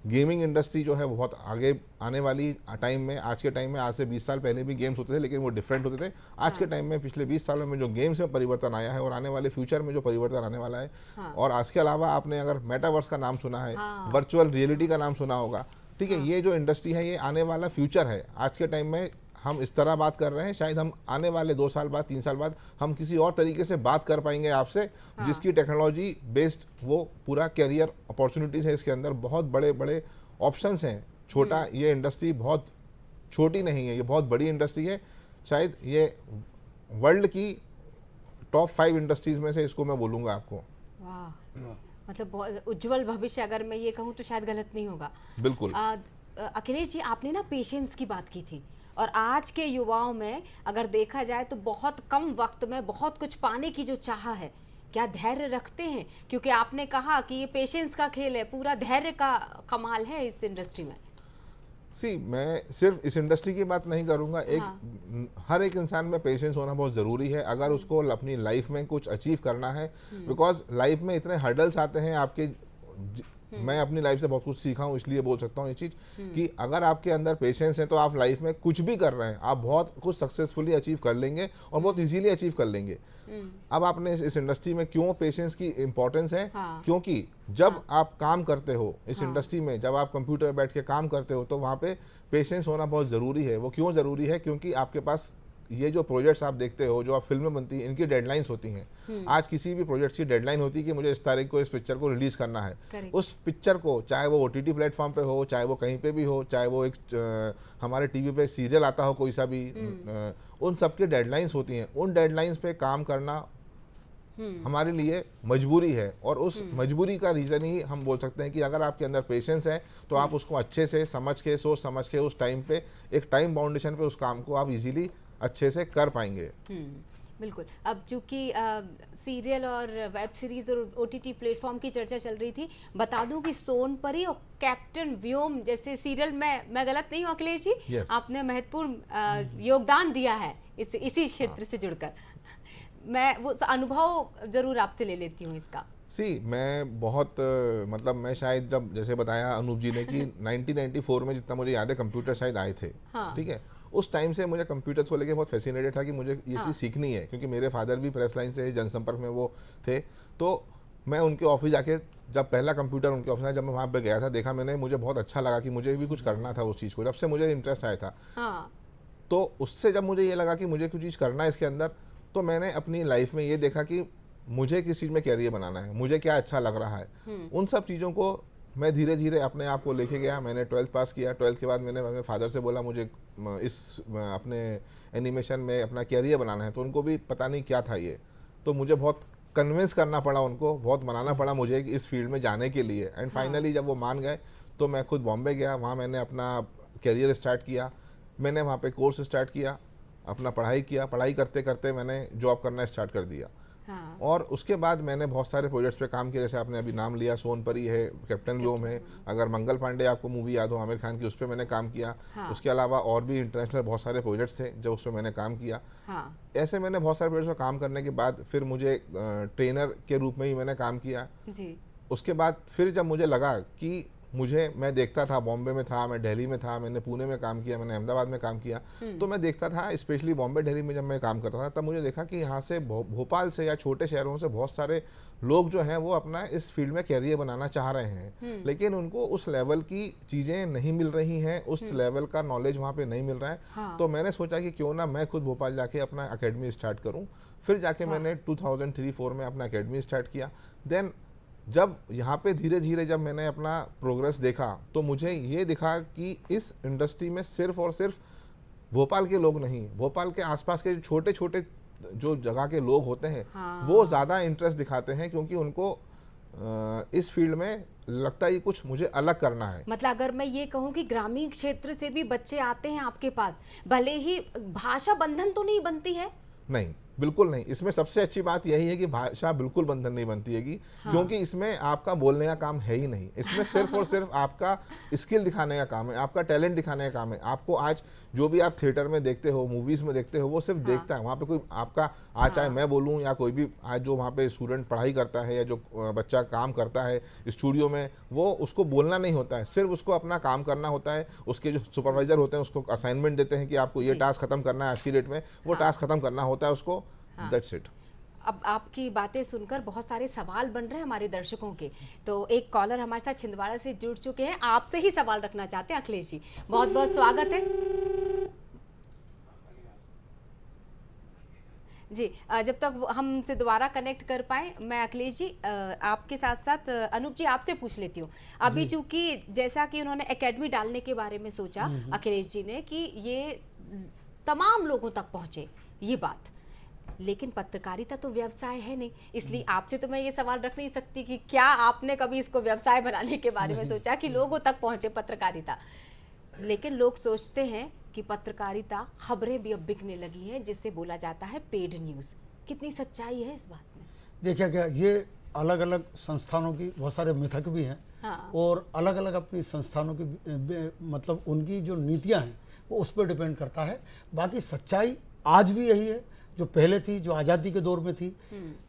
[SPEAKER 3] गेमिंग इंडस्ट्री जो है बहुत आगे आने वाली टाइम में, आज के टाइम में, आज से 20 साल पहले भी गेम्स होते थे लेकिन वो डिफरेंट होते थे। आज के टाइम में पिछले 20 सालों में जो गेम्स में परिवर्तन आया है और आने वाले फ्यूचर में जो परिवर्तन आने वाला है, और इसके अलावा आपने अगर मेटावर्स का नाम सुना है, वर्चुअल रियलिटी का नाम सुना होगा, ठीक है, ये जो इंडस्ट्री है ये आने वाला फ्यूचर है। आज के टाइम में हम इस तरह बात कर रहे हैं, शायद हम आने वाले 2 साल बाद, 3 साल बाद हम किसी और तरीके से बात कर पाएंगे आपसे, जिसकी टेक्नोलॉजी बेस्ड वो पूरा कैरियर अपॉर्चुनिटीज़ है। इसके अंदर बहुत बड़े बड़े ऑप्शंस हैं। छोटा, ये इंडस्ट्री बहुत छोटी नहीं है, ये बहुत बड़ी इंडस्ट्री है। शायद ये वर्ल्ड की टॉप 5 इंडस्ट्रीज़ में से इसको मैं बोलूँगा आपको।
[SPEAKER 1] वाह, मतलब बहुत उज्जवल भविष्य अगर मैं ये कहूँ तो शायद गलत नहीं होगा।
[SPEAKER 3] बिल्कुल।
[SPEAKER 1] अखिलेश जी, आपने ना पेशेंस की बात की थी, और आज के युवाओं में अगर देखा जाए तो बहुत कम वक्त में बहुत कुछ पाने की जो चाह है, क्या धैर्य रखते हैं? क्योंकि आपने कहा कि ये पेशेंस का खेल है, पूरा धैर्य का कमाल है इस इंडस्ट्री में।
[SPEAKER 3] मैं सिर्फ इस इंडस्ट्री की बात नहीं करूंगा, हर एक इंसान में पेशेंस होना बहुत ज़रूरी है अगर उसको अपनी लाइफ में कुछ अचीव करना है। बिकॉज लाइफ में इतने हर्डल्स आते हैं आपके, मैं अपनी लाइफ से बहुत कुछ सीखा हूँ, इसलिए बोल सकता हूँ ये चीज़ कि अगर आपके अंदर पेशेंस है तो आप लाइफ में कुछ भी कर रहे हैं, आप बहुत कुछ सक्सेसफुली अचीव कर लेंगे और बहुत इजीली अचीव कर लेंगे। अब आपने इस इंडस्ट्री में क्यों पेशेंस की इम्पोर्टेंस है, क्योंकि जब आप काम करते हो इस इंडस्ट्री में, जब आप कंप्यूटर बैठ के काम करते हो तो वहाँ पे पेशेंस होना बहुत ज़रूरी है। वो क्यों ज़रूरी है? क्योंकि आपके पास ये जो प्रोजेक्ट्स आप देखते हो, जो आप फिल्में बनती हैं, इनकी डेडलाइंस होती हैं। आज किसी भी प्रोजेक्ट की डेडलाइन होती है कि मुझे इस तारीख को इस पिक्चर को रिलीज़ करना है। उस पिक्चर को, चाहे वो OTT प्लेटफॉर्म पे हो, चाहे वो कहीं पे भी हो, चाहे वो एक हमारे टीवी पे सीरियल आता हो कोई सा भी, उन सब की डेडलाइंस होती हैं। उन डेडलाइंस पे काम करना हमारे लिए मजबूरी है, और उस मजबूरी का रीज़न ही हम बोल सकते हैं कि अगर आपके अंदर पेशेंस है तो आप उसको अच्छे से समझ के, सोच समझ के, उस टाइम पे, एक टाइम बाउंडेशन पे उस काम को आप इजीली अच्छे से कर पाएंगे।
[SPEAKER 1] बिल्कुल। अब चूंकि सीरियल और वेब सीरीज और OTT प्लेटफॉर्म की चर्चा चल रही थी, बता दूं कि सोनपरी और कैप्टन व्योम जैसे सीरियल में, मैं गलत नहीं हूँ अखिलेश जी?
[SPEAKER 3] yes.
[SPEAKER 1] आपने महत्वपूर्ण योगदान दिया है इसी क्षेत्र से जुड़कर। मैं वो अनुभव जरूर आपसे ले लेती हूँ इसका।
[SPEAKER 3] मैं बहुत मतलब मैं शायद, जब जैसे बताया अनूप जी ने कि 1994 में जितना मुझे याद है कंप्यूटर शायद आए थे, ठीक है, उस टाइम से मुझे कंप्यूटर्स को लेके बहुत फैसिनेटेड था कि मुझे ये चीज़ सीखनी है, क्योंकि मेरे फादर भी प्रेस लाइन से जनसंपर्क में वो थे। तो मैं उनके ऑफिस जाके जब पहला कंप्यूटर उनके ऑफिस में जब मैं वहाँ पे गया था, देखा मैंने, मुझे बहुत अच्छा लगा कि मुझे भी कुछ करना था उस चीज़ को, जब से मुझे इंटरेस्ट आया था।
[SPEAKER 1] हाँ।
[SPEAKER 3] तो उससे जब मुझे ये लगा कि मुझे कुछ चीज़ करना है इसके अंदर, तो मैंने अपनी लाइफ में ये देखा कि मुझे किस चीज़ में कैरियर बनाना है, मुझे क्या अच्छा लग रहा है। उन सब चीज़ों को मैं धीरे धीरे अपने आप को लेके गया। मैंने 12th पास किया। 12th के बाद मैंने अपने फादर से बोला मुझे इस अपने एनिमेशन में अपना कैरियर बनाना है, तो उनको भी पता नहीं क्या था ये, तो मुझे बहुत कन्विंस करना पड़ा, उनको बहुत मनाना पड़ा मुझे कि इस फील्ड में जाने के लिए। एंड फाइनली जब वो मान गए तो मैं खुद बॉम्बे गया, वहाँ मैंने अपना कैरियर स्टार्ट किया। मैंने वहाँ पे कोर्स स्टार्ट किया, अपना पढ़ाई किया, पढ़ाई करते करते मैंने जॉब करना स्टार्ट कर दिया।
[SPEAKER 1] हाँ।
[SPEAKER 3] और उसके बाद मैंने बहुत सारे प्रोजेक्ट्स पे काम किया, जैसे आपने अभी नाम लिया, सोनपरी है, कैप्टन व्योम है, अगर मंगल पांडे आपको मूवी याद हो आमिर खान की, उस पर मैंने काम किया।
[SPEAKER 1] हाँ।
[SPEAKER 3] उसके अलावा और भी इंटरनेशनल बहुत सारे प्रोजेक्ट्स थे जो उस पर मैंने काम किया।
[SPEAKER 1] हाँ।
[SPEAKER 3] ऐसे मैंने बहुत सारे प्रोजेक्ट्स में काम करने के बाद फिर मुझे ट्रेनर के रूप में ही मैंने काम किया।
[SPEAKER 1] जी।
[SPEAKER 3] उसके बाद फिर जब मुझे लगा कि मैं देखता था, बॉम्बे में था, मैं दिल्ली में था, मैंने पुणे में काम किया, मैंने अहमदाबाद में काम किया, तो मैं देखता था, स्पेशली बॉम्बे दिल्ली में जब मैं काम करता था, तब मुझे देखा कि यहाँ से भोपाल से या छोटे शहरों से बहुत सारे लोग जो हैं वो अपना इस फील्ड में कैरियर बनाना चाह रहे हैं, लेकिन उनको उस लेवल की चीज़ें नहीं मिल रही हैं, उस लेवल का नॉलेज वहाँ पे नहीं मिल रहा है।
[SPEAKER 1] हाँ।
[SPEAKER 3] तो मैंने सोचा कि क्यों ना मैं खुद भोपाल जाके अपना अकेडमी स्टार्ट करूँ। फिर जाके मैंने 2003-04 में अपना अकेडमी स्टार्ट किया। देन जब यहाँ पे धीरे धीरे जब मैंने अपना प्रोग्रेस देखा, तो मुझे ये दिखा कि इस इंडस्ट्री में सिर्फ और सिर्फ भोपाल के लोग नहीं, भोपाल के आसपास के छोटे छोटे जो जगह के लोग होते हैं,
[SPEAKER 1] हाँ।
[SPEAKER 3] वो ज़्यादा इंटरेस्ट दिखाते हैं, क्योंकि उनको इस फील्ड में लगता है कुछ मुझे अलग करना है।
[SPEAKER 1] मतलब अगर मैं ये कहूँ कि ग्रामीण क्षेत्र से भी बच्चे आते हैं आपके पास, भले ही भाषा बंधन तो नहीं बनती है?
[SPEAKER 3] नहीं, बिल्कुल नहीं। इसमें सबसे अच्छी बात यही है कि भाषा बिल्कुल बंधन नहीं बनती है,
[SPEAKER 1] हाँ।
[SPEAKER 3] क्योंकि इसमें आपका बोलने का काम है ही नहीं। इसमें सिर्फ और सिर्फ आपका स्किल दिखाने का काम है, आपका टैलेंट दिखाने का काम है। आपको आज जो भी आप थिएटर में देखते हो, मूवीज़ में देखते हो, वो सिर्फ देखता है। वहाँ पे कोई आपका आज चाहे मैं बोलूँ या कोई भी आज जो वहाँ पे स्टूडेंट पढ़ाई करता है या जो बच्चा काम करता है स्टूडियो में, वो उसको बोलना नहीं होता है, सिर्फ उसको अपना काम करना होता है। उसके जो सुपरवाइजर होते हैं उसको असाइनमेंट देते हैं कि आपको ये टास्क खत्म करना है आज की डेट में, वो टास्क खत्म करना होता है उसको। That's it.
[SPEAKER 1] अब आपकी बातें सुनकर बहुत सारे सवाल बन रहे हैं हमारे दर्शकों के, तो एक कॉलर हमारे साथ छिंदवाड़ा से जुड़ चुके हैं, आपसे ही सवाल रखना चाहते हैं। अखिलेश जी, बहुत बहुत स्वागत है जी। जब तक हमसे दोबारा कनेक्ट कर पाए, मैं अखिलेश जी आपके साथ साथ अनूप जी आपसे पूछ लेती हूँ। अभी चूंकि जैसा कि उन्होंने एकेडमी डालने के बारे में सोचा अखिलेश जी ने कि ये तमाम लोगों तक पहुँचे ये बात, लेकिन पत्रकारिता तो व्यवसाय है नहीं, इसलिए आपसे तो मैं ये सवाल रख नहीं सकती कि क्या आपने कभी इसको व्यवसाय बनाने के बारे में सोचा कि लोगों तक पहुंचे पत्रकारिता। लेकिन लोग सोचते हैं कि पत्रकारिता, खबरें भी अब बिकने लगी हैं, जिससे बोला जाता है पेड न्यूज़। कितनी सच्चाई है इस बात में?
[SPEAKER 2] देखिए क्या, ये अलग अलग संस्थानों की बहुत सारे मिथक भी हैं।
[SPEAKER 1] हाँ।
[SPEAKER 2] और अलग अलग अपनी संस्थानों की मतलब उनकी जो नीतियां हैं वो उस पर डिपेंड करता है। बाकी सच्चाई आज भी यही है जो पहले थी, जो आज़ादी के दौर में थी,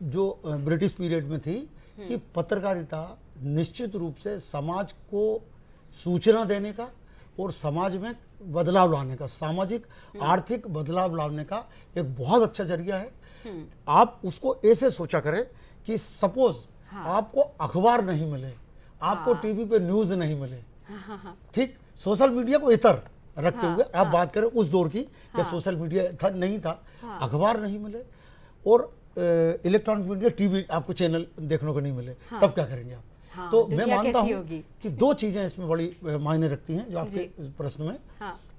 [SPEAKER 2] जो ब्रिटिश पीरियड में थी, कि पत्रकारिता निश्चित रूप से समाज को सूचना देने का और समाज में बदलाव लाने का, सामाजिक आर्थिक बदलाव लाने का एक बहुत अच्छा जरिया है। आप उसको ऐसे सोचा करें कि सपोज आपको अखबार नहीं मिले, आपको टीवी पे न्यूज़ नहीं मिले, ठीक, सोशल मीडिया को इतर रखते हुए आप बात करें उस दौर की जब सोशल मीडिया नहीं था, अखबार नहीं मिले और इलेक्ट्रॉनिक मीडिया, टीवी आपको चैनल देखने को नहीं मिले, तब क्या करेंगे आप? तो मैं मानता हूँ कि दो चीजें इसमें बड़ी मायने रखती हैं जो आपके प्रश्न में।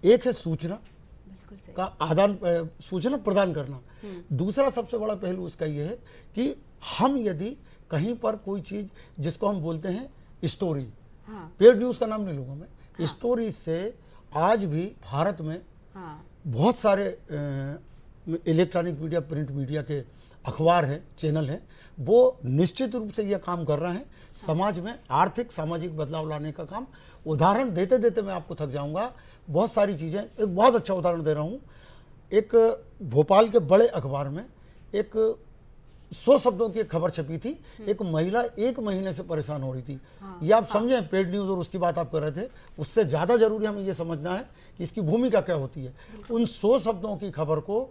[SPEAKER 2] एक है सूचना का आदान, सूचना प्रदान करना। दूसरा सबसे बड़ा पहलू इसका यह है कि हम यदि कहीं पर कोई चीज जिसको हम बोलते हैं स्टोरी, पेड न्यूज का नाम नहीं लूंगा मैं, स्टोरी से आज भी भारत में बहुत सारे इलेक्ट्रॉनिक मीडिया, प्रिंट मीडिया के अखबार हैं, चैनल हैं, वो निश्चित रूप से यह काम कर रहे हैं समाज में आर्थिक सामाजिक बदलाव लाने का काम। उदाहरण देते देते मैं आपको थक जाऊंगा, बहुत सारी चीज़ें। एक बहुत अच्छा उदाहरण दे रहा हूँ। एक भोपाल के बड़े अखबार में एक 100 शब्दों की खबर छपी थी, एक महिला 1 महीने से परेशान हो रही थी। ये आप समझें, पेड न्यूज़ और उसकी बात आप कर रहे थे, उससे ज़्यादा जरूरी हमें ये समझना है कि इसकी भूमिका क्या होती है। उन 100 शब्दों की खबर को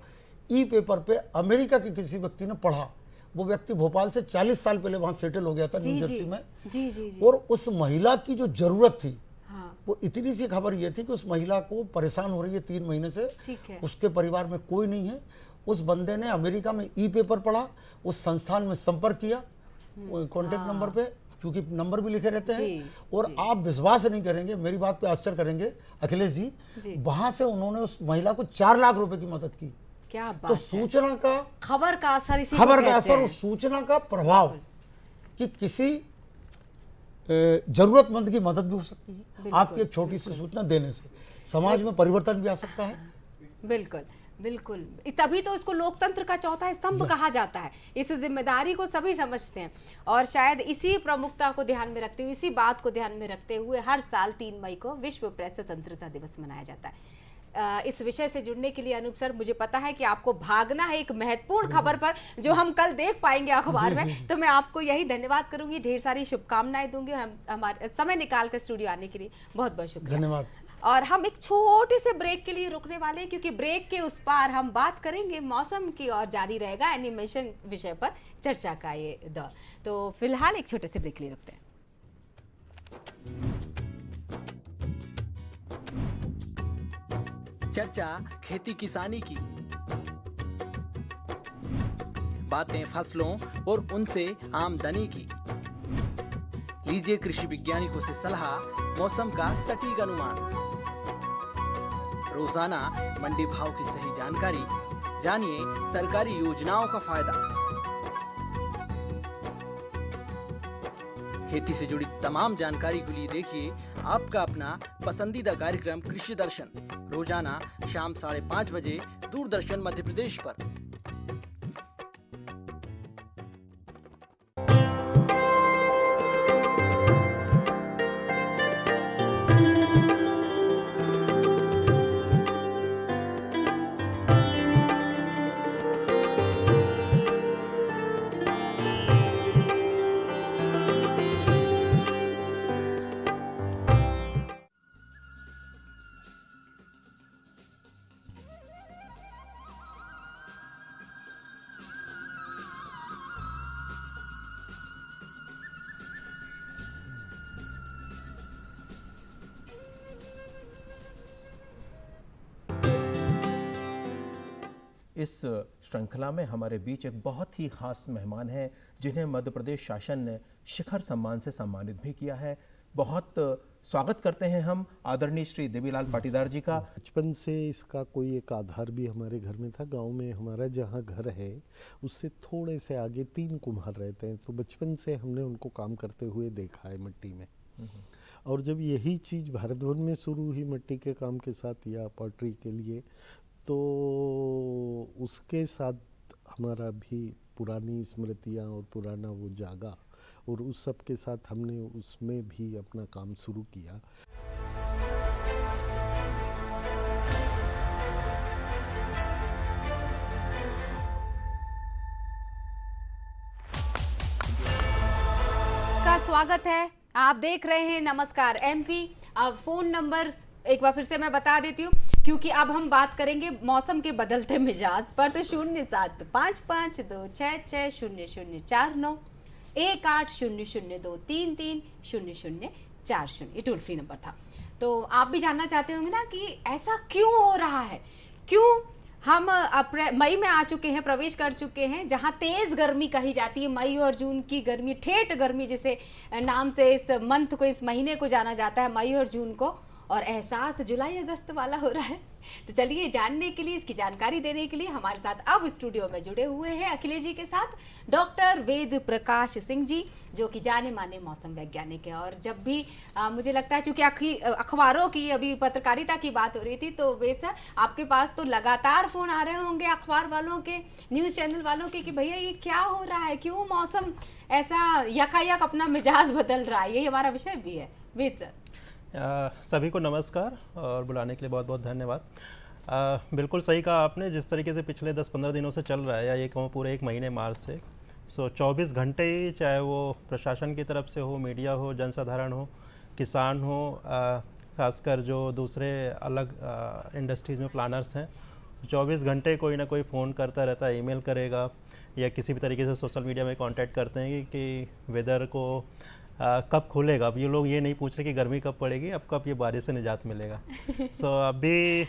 [SPEAKER 2] ई पेपर पे अमेरिका के किसी व्यक्ति ने पढ़ा वो व्यक्ति भोपाल से 40 साल पहले वहां सेटल हो गया था न्यू जर्सी में।
[SPEAKER 1] जी जी जी।
[SPEAKER 2] और उस महिला की जो जरूरत थी,
[SPEAKER 1] हाँ,
[SPEAKER 2] वो इतनी सी खबर ये थी कि उस महिला को परेशान हो रही है 3 महीने से,
[SPEAKER 1] ठीक है।
[SPEAKER 2] उसके परिवार में कोई नहीं है। उस बंदे ने अमेरिका में ई पेपर पढ़ा, उस संस्थान में संपर्क किया कॉन्टेक्ट नंबर पे, क्योंकि नंबर भी लिखे रहते हैं। और आप विश्वास नहीं करेंगे, मेरी बात पे आश्चर्य करेंगे अखिलेश जी, वहां से उन्होंने उस महिला को 4 लाख रुपए की मदद की।
[SPEAKER 1] क्या बात
[SPEAKER 2] तो
[SPEAKER 1] है।
[SPEAKER 2] सूचना का,
[SPEAKER 1] खबर का असर, इसी को
[SPEAKER 2] खबर का
[SPEAKER 1] कहते
[SPEAKER 2] असर
[SPEAKER 1] हैं।
[SPEAKER 2] और सूचना का प्रभाव, कि किसी जरूरतमंद की मदद भी हो सकती है आपकी एक छोटी सी सूचना देने से, समाज में परिवर्तन भी आ सकता है।
[SPEAKER 1] बिल्कुल बिल्कुल, तभी तो इसको लोकतंत्र का चौथा स्तंभ कहा जाता है। इस जिम्मेदारी को सभी समझते हैं और शायद इसी प्रमुखता को ध्यान में रखते हुए, इसी बात को ध्यान में रखते हुए हर साल 3 मई को विश्व प्रेस स्वतंत्रता दिवस मनाया जाता है। इस विषय से जुड़ने के लिए अनूप सर, मुझे पता है कि आपको भागना है एक महत्वपूर्ण खबर पर जो हम कल देख पाएंगे अखबार में, तो मैं आपको यही धन्यवाद करूंगी, ढेर सारी शुभकामनाएं दूंगी। हम हमारे समय निकाल कर स्टूडियो आने के लिए बहुत बहुत शुक्रिया,
[SPEAKER 2] धन्यवाद।
[SPEAKER 1] और हम एक छोटे से ब्रेक के लिए रुकने वाले हैं, क्योंकि ब्रेक के उस पार हम बात करेंगे मौसम की और जारी रहेगा एनिमेशन विषय पर चर्चा का ये दौर। तो फिलहाल एक छोटे से ब्रेक के लिए रुकते हैं।
[SPEAKER 5] चर्चा खेती किसानी की, बातें फसलों और उनसे आमदनी की। लीजिए कृषि वैज्ञानिकों से सलाह, मौसम का सटीक अनुमान। रोजाना मंडी भाव की सही जानकारी, जानिए सरकारी योजनाओं का फायदा। खेती से जुड़ी तमाम जानकारी के लिए देखिए आपका अपना पसंदीदा कार्यक्रम कृषि दर्शन, रोजाना शाम 5:30 बजे दूरदर्शन मध्य प्रदेश पर।
[SPEAKER 6] इस श्रृंखला में हमारे बीच एक बहुत ही खास मेहमान हैं जिन्हें मध्य प्रदेश शासन ने शिखर सम्मान से सम्मानित भी किया है। बहुत स्वागत करते हैं हम आदरणीय श्री देवीलाल पाटीदार जी का।
[SPEAKER 7] बचपन से इसका कोई एक आधार भी हमारे घर में था। गांव में हमारा जहां घर है उससे थोड़े से आगे 3 कुम्हार रहते हैं, तो बचपन से हमने उनको काम करते हुए देखा है मिट्टी में। और जब यही चीज़ भारत भवन में शुरू हुई मिट्टी के काम के साथ या पॉटरी के लिए, तो उसके साथ हमारा भी पुरानी स्मृतियाँ और पुराना वो जागा, और उस सब के साथ हमने उसमें भी अपना काम शुरू किया।
[SPEAKER 1] का स्वागत है, आप देख रहे हैं नमस्कार एमपी। अब फोन नंबर एक बार फिर से मैं बता देती हूँ, क्योंकि अब हम बात करेंगे मौसम के बदलते मिजाज पर। तो 075526600049 180023300040 ये टोल फ्री नंबर था। तो आप भी जानना चाहते होंगे ना कि ऐसा क्यों हो रहा है, क्यों हम मई में आ चुके हैं, प्रवेश कर चुके हैं, जहां तेज गर्मी कही जाती है। मई और जून की गर्मी, ठेठ गर्मी जिसे नाम से इस मंथ को, इस महीने को जाना जाता है, मई और जून को, और एहसास जुलाई अगस्त वाला हो रहा है। तो चलिए जानने के लिए, इसकी जानकारी देने के लिए हमारे साथ अब स्टूडियो में जुड़े हुए हैं अखिलेश जी के साथ डॉक्टर वेद प्रकाश सिंह जी, जो कि जाने माने मौसम वैज्ञानिक है। और जब भी मुझे लगता है, चूंकि अखबारों की अभी पत्रकारिता की बात हो रही थी, तो वेद सर आपके पास तो लगातार फोन आ रहे होंगे अखबार वालों के, न्यूज़ चैनल वालों के, कि भैया ये क्या हो रहा है, क्यों मौसम ऐसा यकायक अपना मिजाज बदल रहा है। यही हमारा विषय भी है। वेद सर
[SPEAKER 8] सभी को नमस्कार और बुलाने के लिए बहुत बहुत धन्यवाद। बिल्कुल सही कहा आपने, जिस तरीके से पिछले 10-15 दिनों से चल रहा है, या ये कहूँ पूरे 1 महीने मार्च से, 24 घंटे ही, चाहे वो प्रशासन की तरफ से हो, मीडिया हो, जनसाधारण हो, किसान हो, खासकर जो दूसरे अलग इंडस्ट्रीज़ में प्लानर्स हैं, 24 घंटे कोई ना कोई फ़ोन करता रहता है, ईमेल करेगा या किसी भी तरीके से सोशल मीडिया में कांटेक्ट करते हैं कि वेदर को कब खुलेगा। अब ये लोग ये नहीं पूछ रहे कि गर्मी कब पड़ेगी, अब कब ये बारिश से निजात मिलेगा। सो अभी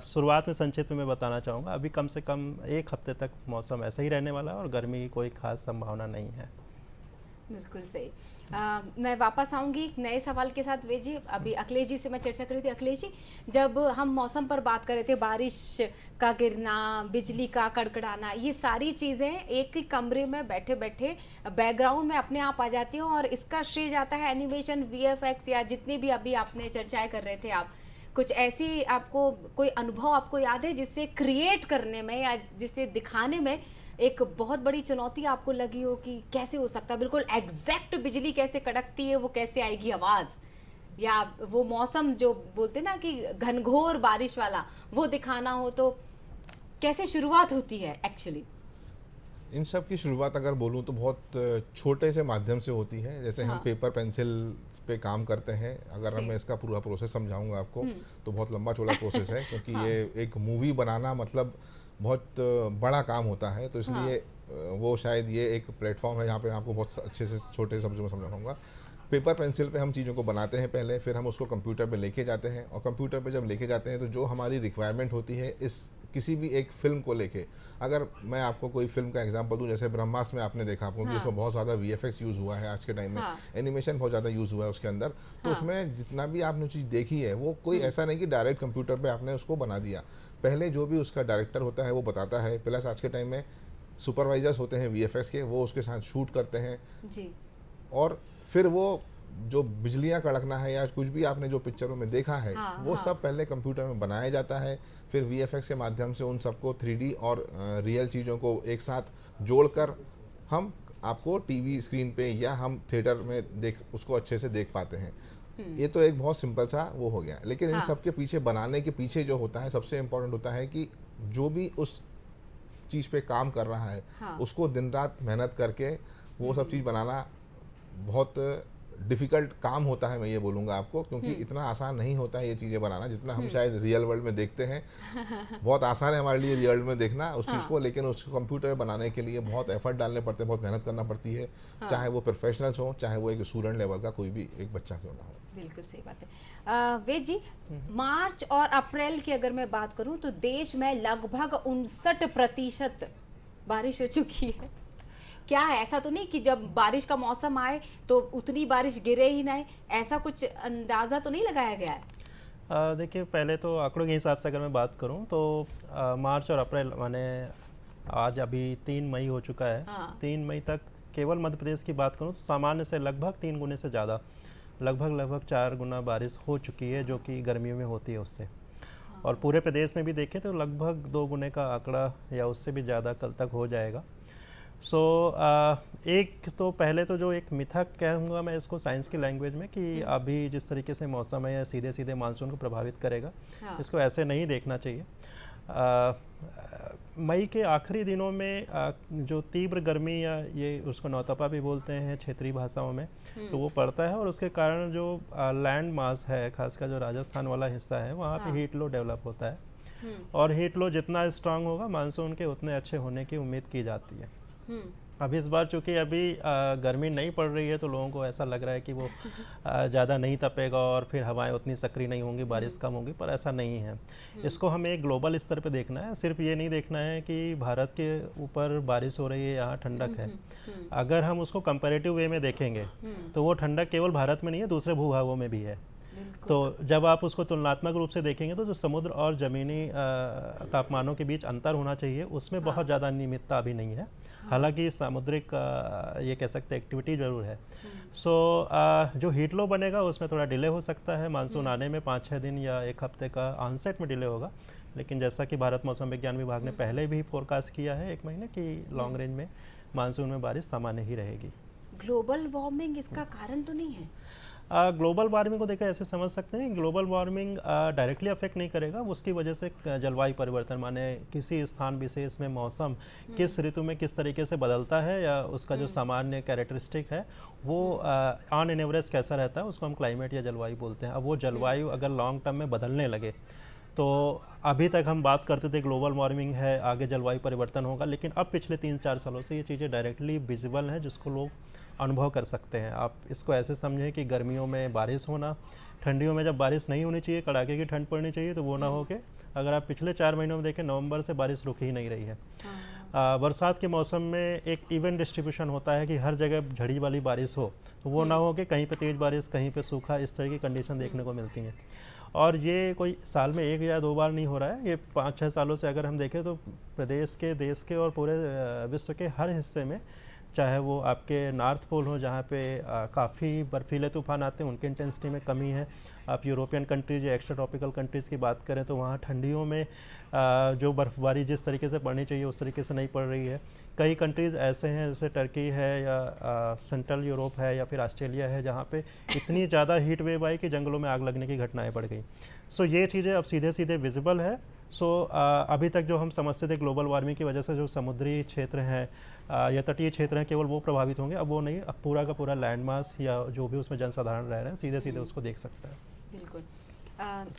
[SPEAKER 8] शुरुआत में संक्षिप्त में मैं बताना चाहूँगा, अभी कम से कम 1 हफ्ते तक मौसम ऐसा ही रहने वाला है और गर्मी की कोई खास संभावना नहीं है।
[SPEAKER 1] बिल्कुल सही। मैं वापस आऊंगी एक नए सवाल के साथ। वे जी, अभी अखिलेश जी से मैं चर्चा कर रही थी। अखिलेश जी, जब हम मौसम पर बात कर रहे थे, बारिश का गिरना, बिजली का कड़कड़ाना, ये सारी चीज़ें एक ही कमरे में बैठे बैठे बैकग्राउंड में अपने आप आ जाती हैं और इसका श्रेय जाता है एनिमेशन, वीएफएक्स या जितने भी अभी आपने चर्चाएं कर रहे थे आप। कुछ ऐसी आपको कोई अनुभव आपको याद है जिससे क्रिएट करने में या जिसे दिखाने में एक बहुत बड़ी चुनौती आपको लगी हो कि कैसे हो सकता है, बिल्कुल एग्जैक्ट बिजली कैसे कड़कती है, वो कैसे आएगी आवाज़, या वो मौसम जो बोलते ना कि घनघोर बारिश वाला, वो दिखाना हो तो कैसे शुरुआत होती है एक्चुअली?
[SPEAKER 3] इन सब की शुरुआत अगर बोलूँ तो बहुत छोटे से माध्यम से होती है। जैसे हम पेपर पेंसिल पे काम करते हैं। अगर मैं इसका पूरा प्रोसेस समझाऊंगा आपको तो बहुत लंबा चौड़ा प्रोसेस है, क्योंकि ये एक मूवी बनाना मतलब बहुत बड़ा काम होता है। तो इसलिए वो शायद ये एक प्लेटफॉर्म है जहाँ पे आपको बहुत अच्छे से छोटे शब्दों में समझाऊंगा। पेपर पेंसिल पे हम चीज़ों को बनाते हैं पहले, फिर हम उसको कंप्यूटर पे लेके जाते हैं, और कंप्यूटर पे जब लेके जाते हैं तो जो हमारी रिक्वायरमेंट होती है इस किसी भी एक फिल्म को लेके, अगर मैं आपको कोई फिल्म का एग्जांपल दूं, जैसे ब्रह्मास्त्र में आपने देखा, क्योंकि उसमें बहुत ज़्यादा वीएफएक्स यूज़ हुआ है आज के टाइम में, एनिमेशन बहुत ज़्यादा यूज़ हुआ है उसके अंदर। तो उसमें जितना भी आपने चीज़ देखी है वो कोई ऐसा नहीं कि डायरेक्ट कंप्यूटर पर आपने उसको बना दिया। पहले जो भी उसका डायरेक्टर होता है वो बताता है, प्लस आज के टाइम में सुपरवाइजर्स होते हैं वीएफएक्स के, वो उसके साथ शूट करते हैं जी। और फिर वो जो बिजलियाँ कड़कना है या कुछ भी आपने जो पिक्चरों में देखा है वो सब पहले कंप्यूटर में बनाया जाता है, फिर वीएफएक्स के माध्यम से उन सबको 3D और रियल चीज़ों को एक साथ जोड़कर हम आपको टीवी स्क्रीन पे या हम थिएटर में उसको अच्छे से देख पाते हैं। ये तो एक बहुत सिंपल सा वो हो गया, लेकिन इन सब के पीछे, बनाने के पीछे जो होता है सबसे इम्पोर्टेंट होता है कि जो भी उस चीज़ पे काम कर रहा है उसको दिन रात मेहनत करके वो सब चीज़ बनाना बहुत डिफ़िकल्ट काम होता है, मैं ये बोलूँगा आपको, क्योंकि इतना आसान नहीं होता है ये चीज़ें बनाना जितना हम शायद रियल वर्ल्ड में देखते हैं। बहुत आसान है हमारे लिए रियल वर्ल्ड में देखना उस चीज़ को, लेकिन उस कंप्यूटर बनाने के लिए बहुत एफर्ट डालने पड़ते हैं, बहुत मेहनत करना पड़ती है, चाहे वो प्रोफेशनल्स हो, चाहे वो एक स्टूडेंट लेवल का कोई भी एक बच्चा क्यों ना हो।
[SPEAKER 1] बिल्कुल सही बात है। वेद जी, मार्च और अप्रैल की अगर मैं बात करूं तो देश में लगभग 59% बारिश हो चुकी है। क्या है, ऐसा तो नहीं कि जब बारिश का मौसम आए तो उतनी बारिश गिरे ही नहीं, ऐसा कुछ अंदाज़ा तो नहीं लगाया गया है?
[SPEAKER 8] देखिए, पहले तो आंकड़ों के हिसाब से अगर मैं बात करूं तो मार्च और अप्रैल, माने आज अभी 3 मई हो चुका है। 3 मई तक केवल मध्य प्रदेश की बात करूं तो सामान्य से लगभग 3 गुने से ज़्यादा, लगभग 4 गुना बारिश हो चुकी है, जो कि गर्मियों में होती है उससे। और पूरे प्रदेश में भी देखें तो लगभग 2 गुने का आंकड़ा या उससे भी ज़्यादा कल तक हो जाएगा। एक तो पहले तो जो एक मिथक कहूँगा मैं इसको साइंस की लैंग्वेज में, कि अभी जिस तरीके से मौसम है सीधे सीधे मानसून को प्रभावित करेगा, इसको ऐसे नहीं देखना चाहिए। मई के आखिरी दिनों में जो तीव्र गर्मी या ये उसको नौतपा भी बोलते हैं क्षेत्रीय भाषाओं में, तो वो पड़ता है, और उसके कारण जो लैंड मास है, खासकर जो राजस्थान वाला हिस्सा है, वहाँ पे हीट लो डेवलप होता है, और हीट लो जितना स्ट्रांग होगा मानसून के उतने अच्छे होने की उम्मीद की जाती है। अब इस बार चूँकि अभी गर्मी नहीं पड़ रही है तो लोगों को ऐसा लग रहा है कि वो ज़्यादा नहीं तपेगा और फिर हवाएं उतनी सक्रिय नहीं होंगी, बारिश कम होगी, पर ऐसा नहीं है। इसको हमें एक ग्लोबल स्तर पे देखना है, सिर्फ ये नहीं देखना है कि भारत के ऊपर बारिश हो रही है, यहाँ ठंडक है। अगर हम उसको कंपैरेटिव वे में देखेंगे तो वो ठंडक केवल भारत में नहीं है, दूसरे भूभागों में भी है। तो जब आप उसको तुलनात्मक रूप से देखेंगे तो जो समुद्र और ज़मीनी तापमानों के बीच अंतर होना चाहिए उसमें बहुत ज़्यादा अनियमितता अभी नहीं है। हालांकि सामुद्रिक ये कह सकते एक्टिविटी ज़रूर है। जो हीट लो बनेगा उसमें थोड़ा डिले हो सकता है, मानसून आने में 5-6 दिन या 1 हफ्ते का ऑनसेट में डिले होगा, लेकिन जैसा कि भारत मौसम विज्ञान विभाग ने पहले भी फोरकास्ट किया है 1 महीने की, लॉन्ग रेंज में मानसून में बारिश सामान्य ही रहेगी।
[SPEAKER 1] ग्लोबल वार्मिंग इसका कारण तो नहीं है?
[SPEAKER 8] ग्लोबल वार्मिंग को देखकर ऐसे समझ सकते हैं, ग्लोबल वार्मिंग डायरेक्टली अफेक्ट नहीं करेगा, उसकी वजह से जलवायु परिवर्तन, माने किसी स्थान विशेष में मौसम किस ऋतु में किस तरीके से बदलता है या उसका जो सामान्य कैरेक्टरिस्टिक है वो ऑन एन एवरेज कैसा रहता है, उसको हम क्लाइमेट या जलवायु बोलते हैं। अब वो जलवायु अगर लॉन्ग टर्म में बदलने लगे तो अभी तक हम बात करते थे ग्लोबल वार्मिंग है, आगे जलवायु परिवर्तन होगा, लेकिन अब पिछले 3-4 सालों से ये चीज़ें डायरेक्टली विजिबल हैं जिसको लोग अनुभव कर सकते हैं। आप इसको ऐसे समझें कि गर्मियों में बारिश होना, ठंडियों में जब बारिश नहीं होनी चाहिए, कड़ाके की ठंड पड़नी चाहिए, तो वो ना हो के अगर आप पिछले 4 महीनों में देखें नवंबर से बारिश रुक ही नहीं रही है। बरसात के मौसम में एक इवन डिस्ट्रीब्यूशन होता है कि हर जगह झड़ी वाली बारिश हो, तो वो ना हो कि कहीं पे तेज़ बारिश, कहीं पे सूखा, इस तरह की कंडीशन देखने को मिलती हैं। और ये कोई साल में 1 या 2 बार नहीं हो रहा है, ये 5-6 सालों से अगर हम देखें तो प्रदेश के, देश के और पूरे विश्व के हर हिस्से में, चाहे वो आपके नॉर्थ पोल हो जहाँ पे काफ़ी बर्फीले तूफान आते हैं, उनके इंटेंसिटी में कमी है। आप यूरोपियन कंट्रीज़ या एक्स्ट्रा ट्रॉपिकल कंट्रीज़ की बात करें तो वहाँ ठंडियों में जो बर्फबारी जिस तरीके से पड़नी चाहिए उस तरीके से नहीं पड़ रही है। कई कंट्रीज़ ऐसे हैं जैसे टर्की है या सेंट्रल यूरोप है या फिर ऑस्ट्रेलिया है जहाँ पे इतनी ज़्यादा हीट वेव आई कि जंगलों में आग लगने की घटनाएं बढ़ गई। सो ये चीज़ें अब सीधे सीधे विजिबल है। सो अभी तक जो हम समझते थे ग्लोबल वार्मिंग की वजह से जो समुद्री क्षेत्र हैं या तटीय क्षेत्र हैं केवल वो प्रभावित होंगे, अब वो नहीं, अब पूरा का पूरा लैंड मास या जो भी उसमें जनसाधारण रह रहे हैं सीधे सीधे उसको देख सकता है।
[SPEAKER 1] बिल्कुल।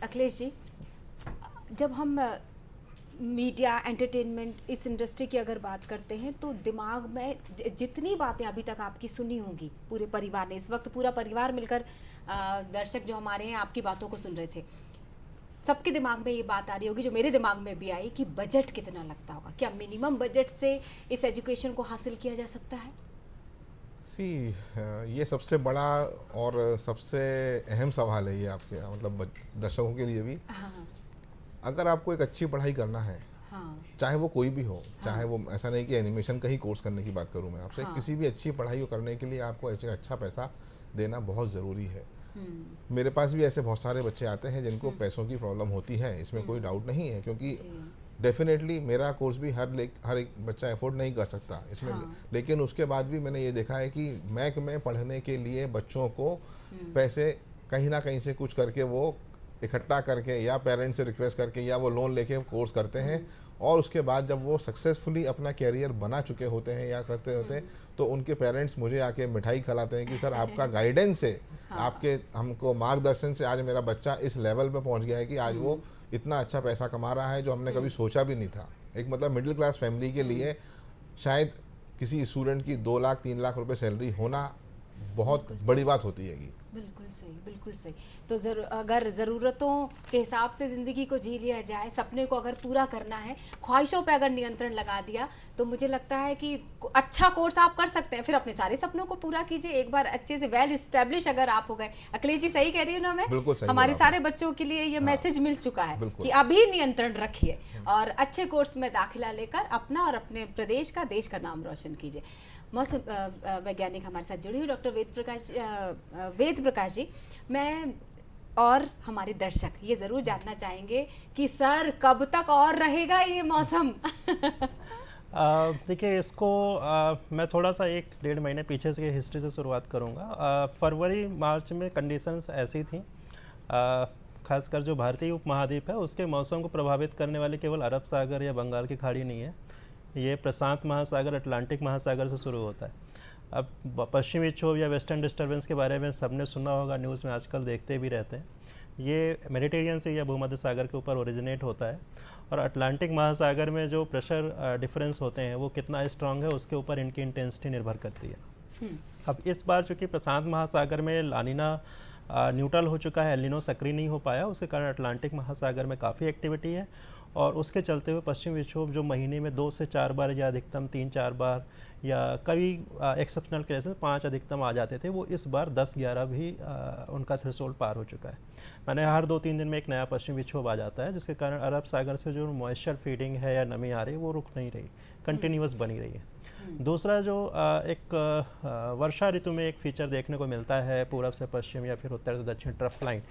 [SPEAKER 1] अखिलेश जी, जब हम मीडिया, एंटरटेनमेंट, इस इंडस्ट्री की अगर बात करते हैं तो दिमाग में जितनी बातें अभी तक आपकी सुनी होंगी पूरे परिवार ने, इस वक्त पूरा परिवार मिलकर दर्शक जो हमारे हैं आपकी बातों को सुन रहे थे, सबके दिमाग में ये बात आ रही होगी जो मेरे दिमाग में भी आई कि बजट कितना लगता होगा, क्या मिनिमम बजट से इस एजुकेशन को हासिल किया जा सकता है?
[SPEAKER 3] ये सबसे बड़ा और सबसे अहम सवाल है ये आपके, मतलब दर्शकों के लिए भी।
[SPEAKER 1] हाँ।
[SPEAKER 3] अगर आपको एक अच्छी पढ़ाई करना है,
[SPEAKER 1] हाँ।
[SPEAKER 3] चाहे वो कोई भी हो, चाहे वो ऐसा नहीं कि एनिमेशन का ही कोर्स करने की बात करूं मैं आपसे, किसी भी अच्छी पढ़ाई को करने के लिए आपको अच्छा पैसा देना बहुत ज़रूरी है। मेरे पास भी ऐसे बहुत सारे बच्चे आते हैं जिनको पैसों की प्रॉब्लम होती है, इसमें कोई डाउट नहीं है, क्योंकि डेफिनेटली मेरा कोर्स भी हर एक बच्चा अफोर्ड नहीं कर सकता इसमें। लेकिन उसके बाद भी मैंने ये देखा है कि मैक में पढ़ने के लिए बच्चों को पैसे कहीं ना कहीं से कुछ करके वो इकट्ठा करके या पेरेंट्स से रिक्वेस्ट करके या वो लोन लेके कोर्स करते हैं, और उसके बाद जब वो सक्सेसफुली अपना कैरियर बना चुके होते हैं या करते होते हैं तो उनके पेरेंट्स मुझे आके मिठाई खिलाते हैं कि सर आपका गाइडेंस से, आपके हमको मार्गदर्शन से आज मेरा बच्चा इस लेवल पे पहुंच गया है कि आज वो इतना अच्छा पैसा कमा रहा है जो हमने कभी सोचा भी नहीं था। एक मतलब मिडिल क्लास फैमिली के लिए शायद किसी स्टूडेंट की 2 लाख 3 लाख रुपए सैलरी होना बहुत बड़ी बात होती है।
[SPEAKER 1] बिल्कुल सही, बिल्कुल सही। तो अगर ज़रूरतों के हिसाब से ज़िंदगी को जी लिया जाए, सपने को अगर पूरा करना है, ख्वाहिशों पे अगर नियंत्रण लगा दिया, तो मुझे लगता है कि अच्छा कोर्स आप कर सकते हैं, फिर अपने सारे सपनों को पूरा कीजिए। एक बार अच्छे से वेल इस्टेब्लिश अगर आप हो गए। अखिलेश जी सही कह रही हूँ ना मैं?
[SPEAKER 3] बिल्कुल सही।
[SPEAKER 1] हमारे सारे बच्चों के लिए ये मैसेज मिल चुका है कि अभी नियंत्रण रखिए और अच्छे कोर्स में दाखिला लेकर अपना और अपने प्रदेश का, देश का नाम रोशन कीजिए। मौसम वैज्ञानिक हमारे साथ जुड़ी हुई डॉक्टर वेद प्रकाश जी, मैं और हमारे दर्शक ये ज़रूर जानना चाहेंगे कि सर कब तक और रहेगा ये मौसम?
[SPEAKER 8] देखिए इसको मैं थोड़ा सा 1-1.5 महीने पीछे से हिस्ट्री से शुरुआत करूँगा। फरवरी मार्च में कंडीशंस ऐसी थी, खासकर जो भारतीय उपमहाद्वीप है उसके मौसम को प्रभावित करने वाले केवल अरब सागर या बंगाल की खाड़ी नहीं है, ये प्रशांत महासागर, अटलांटिक महासागर से शुरू होता है। अब पश्चिमी विक्षोभ या वेस्टर्न डिस्टर्बेंस के बारे में सबने सुना होगा, न्यूज़ में आजकल देखते भी रहते हैं। ये मेडिटेरियन से या भूमध्य सागर के ऊपर ओरिजिनेट होता है, और अटलांटिक महासागर में जो प्रेशर डिफरेंस होते हैं वो कितना स्ट्रांग है उसके ऊपर इनकी इंटेंसिटी निर्भर करती है। अब इस बार चूँकि प्रशांत महासागर में लानिना न्यूट्रल हो चुका है, एलिनो सक्रिय नहीं हो पाया, उसके कारण अटलांटिक महासागर में काफ़ी एक्टिविटी है, और उसके चलते हुए पश्चिम विक्षोभ जो महीने में 2 से 4 बार या अधिकतम 3-4 बार या कभी एक्सेप्शनल केसेस 5 अधिकतम आ जाते थे, वो इस बार 10-11 भी उनका थ्रेशोल्ड पार हो चुका है। माने हर 2-3 दिन में एक नया पश्चिम विक्षोभ आ जाता है, जिसके कारण अरब सागर से जो मॉइस्चर फीडिंग है या नमी आ रही है वो रुक नहीं रही, कंटिन्यूअस बनी रही है। दूसरा जो एक वर्षा ऋतु में एक फीचर देखने को मिलता है पूर्व से पश्चिम या फिर उत्तर से दक्षिण ट्रफ लाइन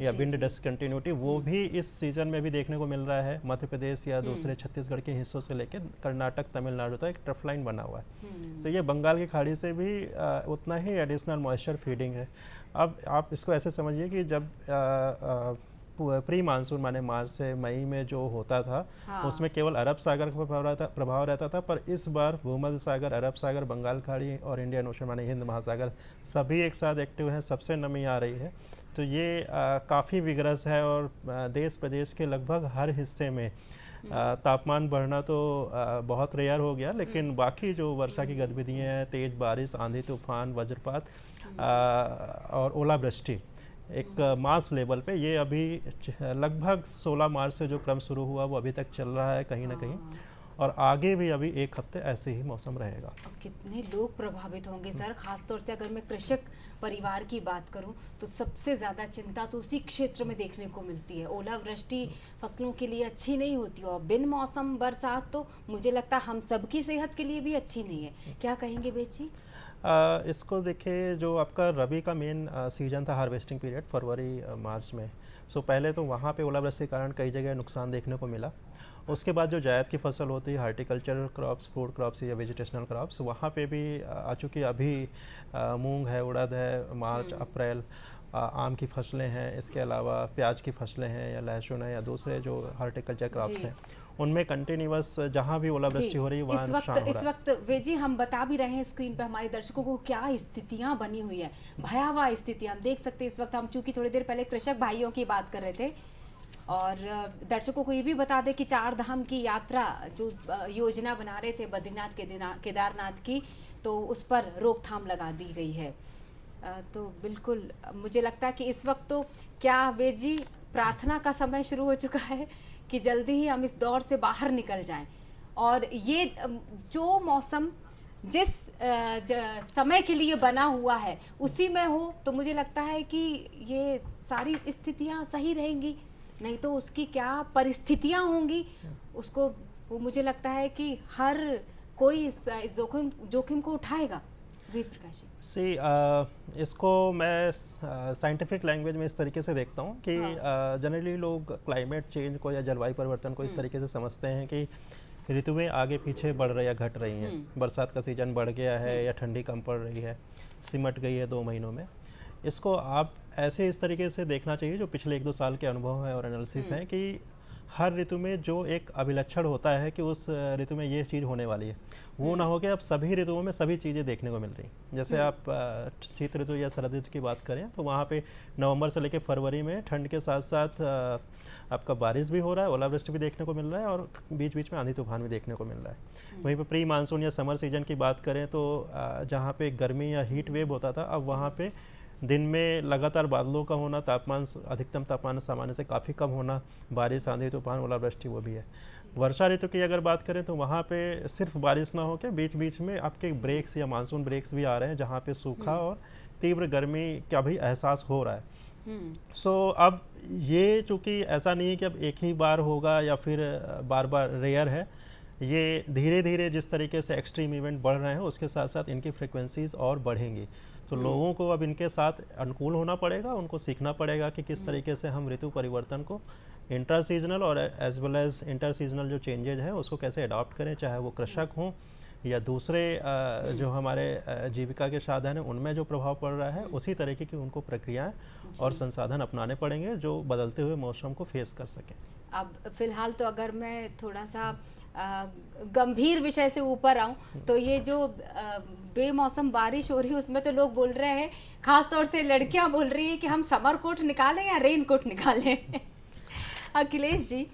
[SPEAKER 8] या विंड डिसकंटिन्यूटी, वो भी इस सीज़न में भी देखने को मिल रहा है। मध्य प्रदेश या दूसरे छत्तीसगढ़ के हिस्सों से लेकर कर्नाटक, तमिलनाडु तक एक ट्रफ लाइन बना हुआ है, तो ये बंगाल की खाड़ी से भी उतना ही एडिशनल मॉइस्चर फीडिंग है। अब आप इसको ऐसे समझिए कि जब प्री मानसून माने मार्च से मई में जो होता था उसमें केवल अरब सागर का प्रभाव रहता था, पर इस बार भूमध्य सागर, अरब सागर, बंगाल खाड़ी और इंडियन ओशन माने हिंद महासागर सभी एक साथ एक्टिव हैं, सबसे नमी आ रही है। तो ये काफ़ी विगरस है और देश प्रदेश के लगभग हर हिस्से में तापमान बढ़ना तो बहुत रेयर हो गया, लेकिन बाकी जो वर्षा की गतिविधियाँ हैं, तेज़ बारिश, आंधी तूफान, वज्रपात और ओलावृष्टि एक मास लेवल पे, ये अभी लगभग 16 मार्च से जो क्रम शुरू हुआ वो अभी तक चल रहा है कहीं ना कहीं, और आगे भी अभी एक हफ्ते ऐसे ही मौसम रहेगा।
[SPEAKER 1] अब कितने लोग प्रभावित होंगे सर, खासतौर से अगर मैं कृषक परिवार की बात करूं तो सबसे ज़्यादा चिंता तो उसी क्षेत्र में देखने को मिलती है। ओलावृष्टि फसलों के लिए अच्छी नहीं होती और बिन मौसम बरसात तो मुझे लगता है हम सबकी सेहत के लिए भी अच्छी नहीं है। क्या कहेंगे बेची?
[SPEAKER 8] इसको देखिए, जो आपका रबी का मेन सीजन था, हार्वेस्टिंग पीरियड फरवरी मार्च में, सो पहले तो वहाँ पे ओलावृष्टि के कारण कई जगह नुकसान देखने को मिला। उसके बाद जो जायद की फसल होती है, हार्टिकल्चरल क्रॉप्स, फूड क्रॉप्स या वेजिटेशनल क्रॉप्स, वहाँ पे भी चूँकि अभी मूंग है, उड़द है, मार्च अप्रैल, आम की फसलें हैं, इसके अलावा प्याज की फसलें हैं या लहसुन है या दूसरे जो हार्टिकल्चर क्रॉप्स हैं, उनमें कंटिन्यूअस जहाँ भी ओलावृष्टि हो रही है वहाँ नुकसान हो रहा है।
[SPEAKER 1] इस वक्त वेजी हम बता भी रहे हैं स्क्रीन पे हमारे दर्शकों को क्या स्थितियां बनी हुई है, भयावह स्थिति हम देख सकते हैं इस वक्त। हम चूंकि थोड़ी देर पहले कृषक भाइयों की बात कर रहे थे और दर्शकों को ये भी बता दें कि 4 धाम की यात्रा जो योजना बना रहे थे बद्रीनाथ केदारनाथ की, तो उस पर रोकथाम लगा दी गई है। तो बिल्कुल मुझे लगता है कि इस वक्त तो क्या वेजी प्रार्थना का समय शुरू हो चुका है कि जल्दी ही हम इस दौर से बाहर निकल जाएं, और ये जो मौसम जिस समय के लिए बना हुआ है उसी में हो, तो मुझे लगता है कि ये सारी स्थितियां सही रहेंगी। नहीं तो उसकी क्या परिस्थितियां होंगी उसको, वो मुझे लगता है कि हर कोई इस जोखिम को उठाएगा।
[SPEAKER 8] इसको मैं साइंटिफिक लैंग्वेज में इस तरीके से देखता हूँ कि जनरली लोग क्लाइमेट चेंज को या जलवायु परिवर्तन को इस तरीके से समझते हैं कि ऋतुएं आगे पीछे बढ़ रही या घट रही हैं, बरसात का सीजन बढ़ गया है या ठंडी कम पड़ रही है, सिमट गई है 2 महीनों में। इसको आप ऐसे इस तरीके से देखना चाहिए, जो पिछले 1-2 साल के अनुभव है और एनालिसिस हैं कि हर ऋतु में जो एक अभिलक्षण होता है कि उस ऋतु में ये चीज़ होने वाली है, वो ना हो कि अब सभी ऋतुओं में सभी चीज़ें देखने को मिल रही। जैसे आप शीत ऋतु या शरद ऋतु की बात करें तो वहाँ पे नवंबर से लेकर फरवरी में ठंड के साथ साथ आपका बारिश भी हो रहा है, ओलावृष्टि भी देखने को मिल रहा है और बीच बीच में आंधी तूफान भी देखने को मिल रहा है। वहीं पर प्री मानसून या समर सीजन की बात करें तो जहाँ पे गर्मी या हीट वेव होता था, अब वहाँ पे दिन में लगातार बादलों का होना, तापमान अधिकतम तापमान सामान्य से काफ़ी कम होना, बारिश, आंधी तूफान, ओलावृष्टि वो भी है। वर्षा ऋतु की अगर बात करें तो वहाँ पे सिर्फ बारिश ना हो के बीच बीच में आपके ब्रेक्स या मानसून ब्रेक्स भी आ रहे हैं, जहाँ पे सूखा और तीव्र गर्मी का भी एहसास हो रहा है। सो अब ये चूँकि ऐसा नहीं है कि अब एक ही बार होगा या फिर बार बार रेयर है, ये धीरे धीरे जिस तरीके से एक्सट्रीम इवेंट बढ़ रहे हैं उसके साथ साथ इनकी फ्रिक्वेंसीज और बढ़ेंगी। तो लोगों को अब इनके साथ अनुकूल होना पड़ेगा, उनको सीखना पड़ेगा कि किस तरीके से हम ऋतु परिवर्तन को इंटर सीजनल और as well as inter seasonal जो चेंजेज हैं उसको कैसे अडॉप्ट करें, चाहे वो कृषक हों या दूसरे जो हमारे जीविका के साधन हैं उनमें जो प्रभाव पड़ रहा है, उसी तरीके की उनको प्रक्रियाएं और संसाधन अपनाने पड़ेंगे जो बदलते हुए मौसम को फेस कर सकें।
[SPEAKER 1] अब फिलहाल तो अगर मैं थोड़ा सा गंभीर विषय से ऊपर आऊं तो ये जो बेमौसम बारिश हो रही है उसमें तो लोग बोल रहे हैं, खास तौर से लड़कियां बोल रही हैं कि हम समर कोट निकालें या रेन कोट निकालें। अखिलेश जी,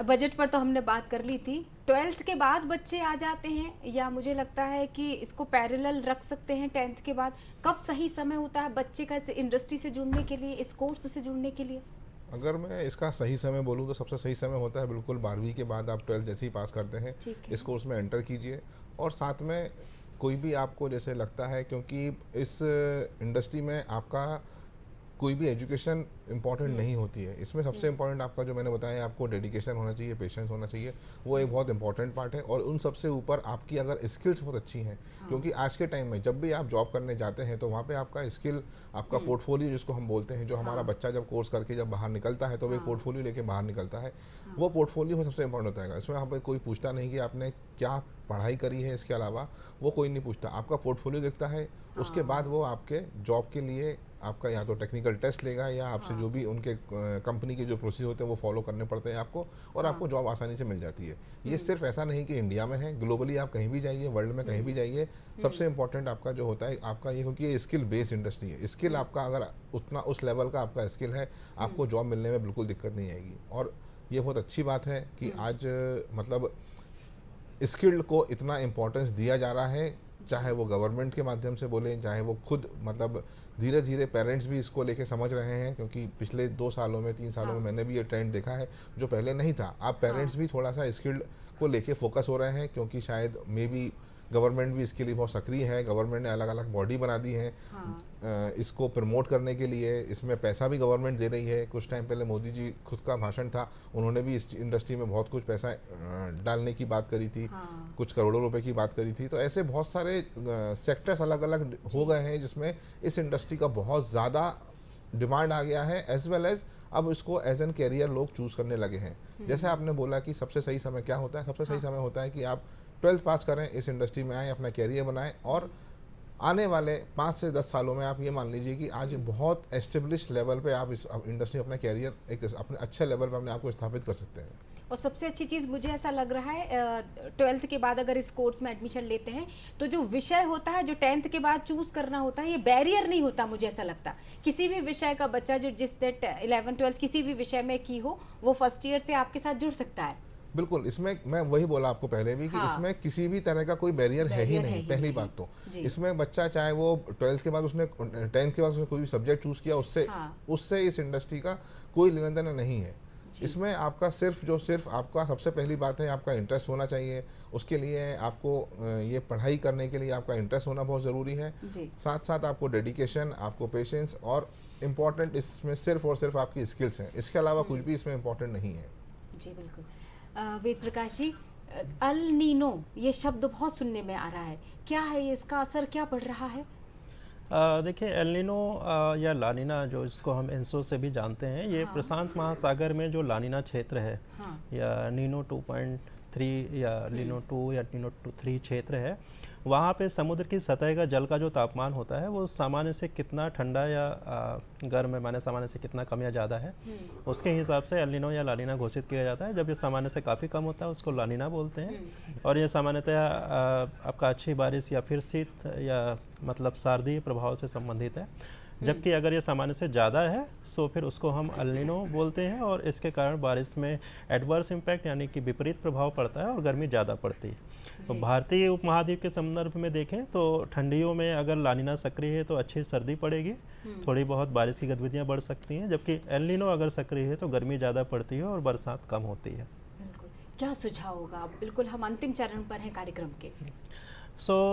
[SPEAKER 1] बजट पर तो हमने बात कर ली थी, 12th के बाद बच्चे आ जाते हैं या मुझे लगता है कि इसको पैरेलल रख सकते हैं 10th के बाद, कब सही समय होता है बच्चे का इस इंडस्ट्री से जुड़ने के लिए, इस कोर्स से जुड़ने के लिए?
[SPEAKER 3] अगर मैं इसका सही समय बोलूँ तो सबसे सही समय होता है बिल्कुल 12वीं के बाद। आप 12th जैसे ही पास करते हैं इस कोर्स में एंटर कीजिए, और साथ में कोई भी आपको जैसे लगता है, क्योंकि इस इंडस्ट्री में आपका कोई भी एजुकेशन इम्पॉर्टेंट नहीं होती है, इसमें सबसे इम्पॉर्टेंट आपका जो मैंने बताया आपको डेडिकेशन होना चाहिए, पेशेंस होना चाहिए, वो एक बहुत इंपॉर्टेंट पार्ट है। और उन सबसे ऊपर आपकी अगर स्किल्स बहुत अच्छी हैं, क्योंकि आज के टाइम में जब भी आप जॉब करने जाते हैं तो वहाँ पे आपका स्किल, आपका पोर्टफोलियो जिसको हम बोलते हैं, जो हमारा बच्चा जब कोर्स करके जब बाहर निकलता है तो वो एक पोर्टफोलियो लेके बाहर निकलता है, वो पोर्टफोलियो सबसे इंपॉर्टेंट होता है। इसमें यहाँ पर कोई पूछता नहीं कि आपने क्या पढ़ाई करी है, इसके अलावा वो कोई नहीं पूछता, आपका पोर्टफोलियो देखता है, उसके बाद वो आपके जॉब के लिए आपका या तो टेक्निकल टेस्ट लेगा या आपसे जो भी उनके कंपनी के जो प्रोसेस होते हैं वो फॉलो करने पड़ते हैं आपको, और आपको जॉब आसानी से मिल जाती है। ये सिर्फ ऐसा नहीं कि इंडिया में है, ग्लोबली आप कहीं भी जाइए, वर्ल्ड में कहीं भी जाइए, सबसे इंपॉर्टेंट आपका जो होता है आपका ये, क्योंकि ये स्किल बेस्ड इंडस्ट्री है, स्किल आपका अगर उतना उस लेवल का आपका स्किल है, आपको जॉब मिलने में बिल्कुल दिक्कत नहीं आएगी। और ये बहुत अच्छी बात है कि आज मतलब स्किल्ड को इतना इम्पोर्टेंस दिया जा रहा है, चाहे वो गवर्नमेंट के माध्यम से बोलें, चाहे वो खुद मतलब धीरे धीरे पेरेंट्स भी इसको लेके समझ रहे हैं, क्योंकि पिछले 2 सालों में 3 सालों में मैंने भी ये ट्रेंड देखा है जो पहले नहीं था। अब पेरेंट्स भी थोड़ा सा स्किल्ड को लेके फोकस हो रहे हैं, क्योंकि शायद मे बी गवर्नमेंट भी इसके लिए बहुत सक्रिय है। गवर्नमेंट ने अलग अलग बॉडी बना दी है इसको प्रमोट करने के लिए, इसमें पैसा भी गवर्नमेंट दे रही है। कुछ टाइम पहले मोदी जी खुद का भाषण था, उन्होंने भी इस इंडस्ट्री में बहुत कुछ पैसा डालने की बात करी थी, कुछ करोड़ों रुपए की बात करी थी। तो ऐसे बहुत सारे सेक्टर्स अलग अलग हो गए हैं जिसमें इस इंडस्ट्री का बहुत ज़्यादा डिमांड आ गया है, एज वेल एज अब इसको एज एन कैरियर लोग चूज़ करने लगे हैं। जैसे आपने बोला कि सबसे सही समय क्या होता है, सबसे सही समय होता है कि आप 12th पास करें, इस इंडस्ट्री में आएँ, अपना कैरियर बनाएं, और आने वाले 5 से 10 सालों में आप ये मान लीजिए कि आज बहुत एस्टेब्लिश लेवल पे आप इस इंडस्ट्री में अपना कैरियर एक अपने अच्छे लेवल पे अपने आप को स्थापित कर सकते हैं।
[SPEAKER 1] और सबसे अच्छी चीज़ मुझे ऐसा लग रहा है 12th के बाद अगर इस कोर्स में एडमिशन लेते हैं तो जो विषय होता है, जो 10th के बाद चूज करना होता है, ये बैरियर नहीं होता। मुझे ऐसा लगता किसी भी विषय का बच्चा जो जिसने 11th 12th किसी भी विषय में की हो, वो फर्स्ट ईयर से आपके साथ जुड़ सकता है।
[SPEAKER 3] बिल्कुल, इसमें मैं वही बोला आपको पहले भी कि इसमें किसी भी तरह का कोई बैरियर है ही नहीं। पहली बात तो इसमें बच्चा चाहे वो 12th के बाद उसने 10th के बाद उसने कोई भी सब्जेक्ट चूज किया, उससे इस इंडस्ट्री का कोई लेना देना नहीं है। इसमें आपका सिर्फ आपका सबसे पहली बात है आपका इंटरेस्ट होना चाहिए। उसके लिए आपको ये पढ़ाई करने के लिए आपका इंटरेस्ट होना बहुत ज़रूरी है। साथ साथ आपको डेडिकेशन, आपको पेशेंस, और इम्पॉर्टेंट इसमें सिर्फ और सिर्फ आपकी स्किल्स हैं। इसके अलावा कुछ भी इसमें इम्पॉर्टेंट नहीं है।
[SPEAKER 1] जी बिल्कुल। वेद प्रकाश जी, अल नीनो ये शब्द बहुत सुनने में आ रहा है, क्या है ये, इसका असर क्या पड़ रहा है?
[SPEAKER 8] देखिए, एल नीनो या लानिना जो इसको हम एंसो से भी जानते हैं, ये प्रशांत महासागर में जो लानिना क्षेत्र है, या नीनो 2.3 या नीनो 2 या नीनो 3 क्षेत्र है, वहाँ पे समुद्र की सतह का जल का जो तापमान होता है वो सामान्य से कितना ठंडा या गर्म है, माने सामान्य से कितना कम या ज़्यादा है, उसके हिसाब से एल नीनो या लानिना घोषित किया जाता है। जब ये सामान्य से काफ़ी कम होता है उसको लानिना बोलते हैं, और ये सामान्यतः आपका अच्छी बारिश या फिर शीत या मतलब सर्दी प्रभाव से संबंधित है। जबकि अगर ये सामान्य से ज़्यादा है तो फिर उसको हम एल नीनो बोलते हैं, और इसके कारण बारिश में एडवर्स इम्पैक्ट यानी कि विपरीत प्रभाव पड़ता है और गर्मी ज़्यादा पड़ती है। तो भारतीय उपमहाद्वीप के संदर्भ में देखें तो ठंडियों में अगर लानिना सक्रिय है तो अच्छी सर्दी पड़ेगी, थोड़ी बहुत बारिश की गतिविधियाँ बढ़ सकती हैं, जबकि एल नीनो अगर सक्रिय है तो गर्मी ज़्यादा पड़ती है और बरसात कम होती है।
[SPEAKER 1] बिल्कुल, क्या सुझाव होगा? बिल्कुल हम अंतिम चरण पर हैं कार्यक्रम के।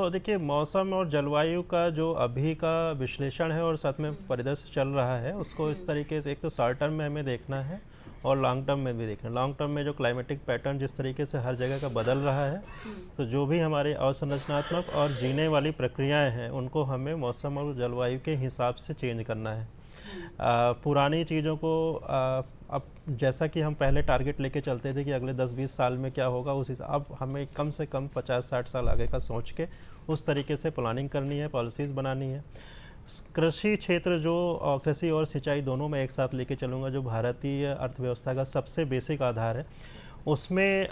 [SPEAKER 8] देखिए, मौसम और जलवायु का जो अभी का विश्लेषण है और साथ में परिदृश्य चल रहा है, उसको इस तरीके से एक तो शॉर्ट टर्म में हमें देखना है और लॉन्ग टर्म में भी देखना है। लॉन्ग टर्म में जो क्लाइमेटिक पैटर्न जिस तरीके से हर जगह का बदल रहा है, तो जो भी हमारे अवसंरचनात्मक और जीने वाली प्रक्रियाएं हैं उनको हमें मौसम और जलवायु के हिसाब से चेंज करना है। पुरानी चीज़ों को अब जैसा कि हम पहले टारगेट लेके चलते थे कि अगले 10-20 साल में क्या होगा, उस हिसाब अब हमें कम से कम 50-60 साल आगे का सोच के उस तरीके से प्लानिंग करनी है, पॉलिसीज़ बनानी है। कृषि क्षेत्र जो कृषि और सिंचाई दोनों में एक साथ लेके चलूँगा, जो भारतीय अर्थव्यवस्था का सबसे बेसिक आधार है, उसमें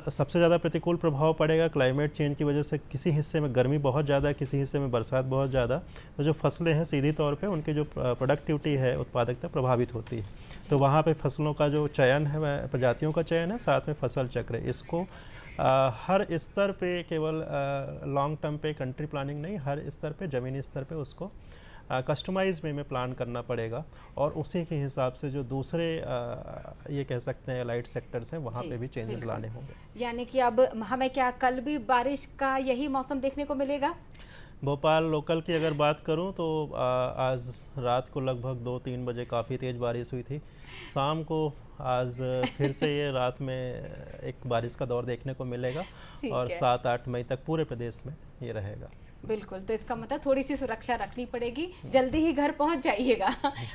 [SPEAKER 8] सबसे ज़्यादा प्रतिकूल प्रभाव पड़ेगा क्लाइमेट चेंज की वजह से। किसी हिस्से में गर्मी बहुत ज़्यादा, किसी हिस्से में बरसात बहुत ज़्यादा, तो जो फसलें हैं सीधी तौर पे उनकी जो प्रोडक्टिविटी है, उत्पादकता प्रभावित होती है। तो वहाँ पे फसलों का जो चयन है, प्रजातियों का चयन है, साथ में फसल चक्र, इसको हर स्तर पे, केवल लॉन्ग टर्म पे कंट्री प्लानिंग नहीं, हर स्तर पे, ज़मीनी स्तर पे उसको कस्टमाइज में प्लान करना पड़ेगा, और उसी के हिसाब से जो दूसरे ये कह सकते हैं लाइट सेक्टर्स हैं वहाँ पे भी चेंजेस लाने होंगे।
[SPEAKER 1] यानी कि अब हमें क्या कल भी बारिश का यही मौसम देखने को मिलेगा?
[SPEAKER 8] भोपाल लोकल की अगर बात करूं तो आज रात को लगभग 2-3 बजे काफ़ी तेज़ बारिश हुई थी। शाम को आज फिर से ये रात में एक बारिश का दौर देखने को मिलेगा, और 7-8 मई तक पूरे प्रदेश में ये रहेगा।
[SPEAKER 1] बिल्कुल, तो इसका मतलब थोड़ी सी सुरक्षा रखनी पड़ेगी, जल्दी ही घर पहुंच जाइएगा।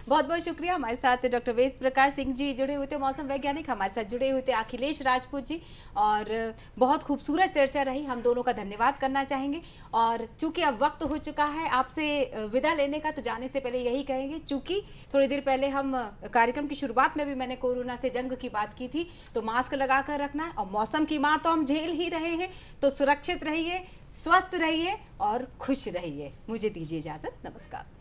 [SPEAKER 1] बहुत बहुत शुक्रिया। हमारे साथ डॉक्टर वेद प्रकाश सिंह जी जुड़े हुए थे, मौसम वैज्ञानिक, हमारे साथ जुड़े हुए थे अखिलेश राजपूत जी, और बहुत खूबसूरत चर्चा रही, हम दोनों का धन्यवाद करना चाहेंगे। और चूंकि अब वक्त हो चुका है आपसे विदा लेने का, तो जाने से पहले यही कहेंगे, चूंकि थोड़ी देर पहले हम कार्यक्रम की शुरुआत में भी मैंने कोरोना से जंग की बात की थी, तो मास्क लगा कर रखना है, और मौसम की मार तो हम झेल ही रहे हैं, तो सुरक्षित रहिए, स्वस्थ रहिए और खुश रहिए। मुझे दीजिए इजाजत, नमस्कार।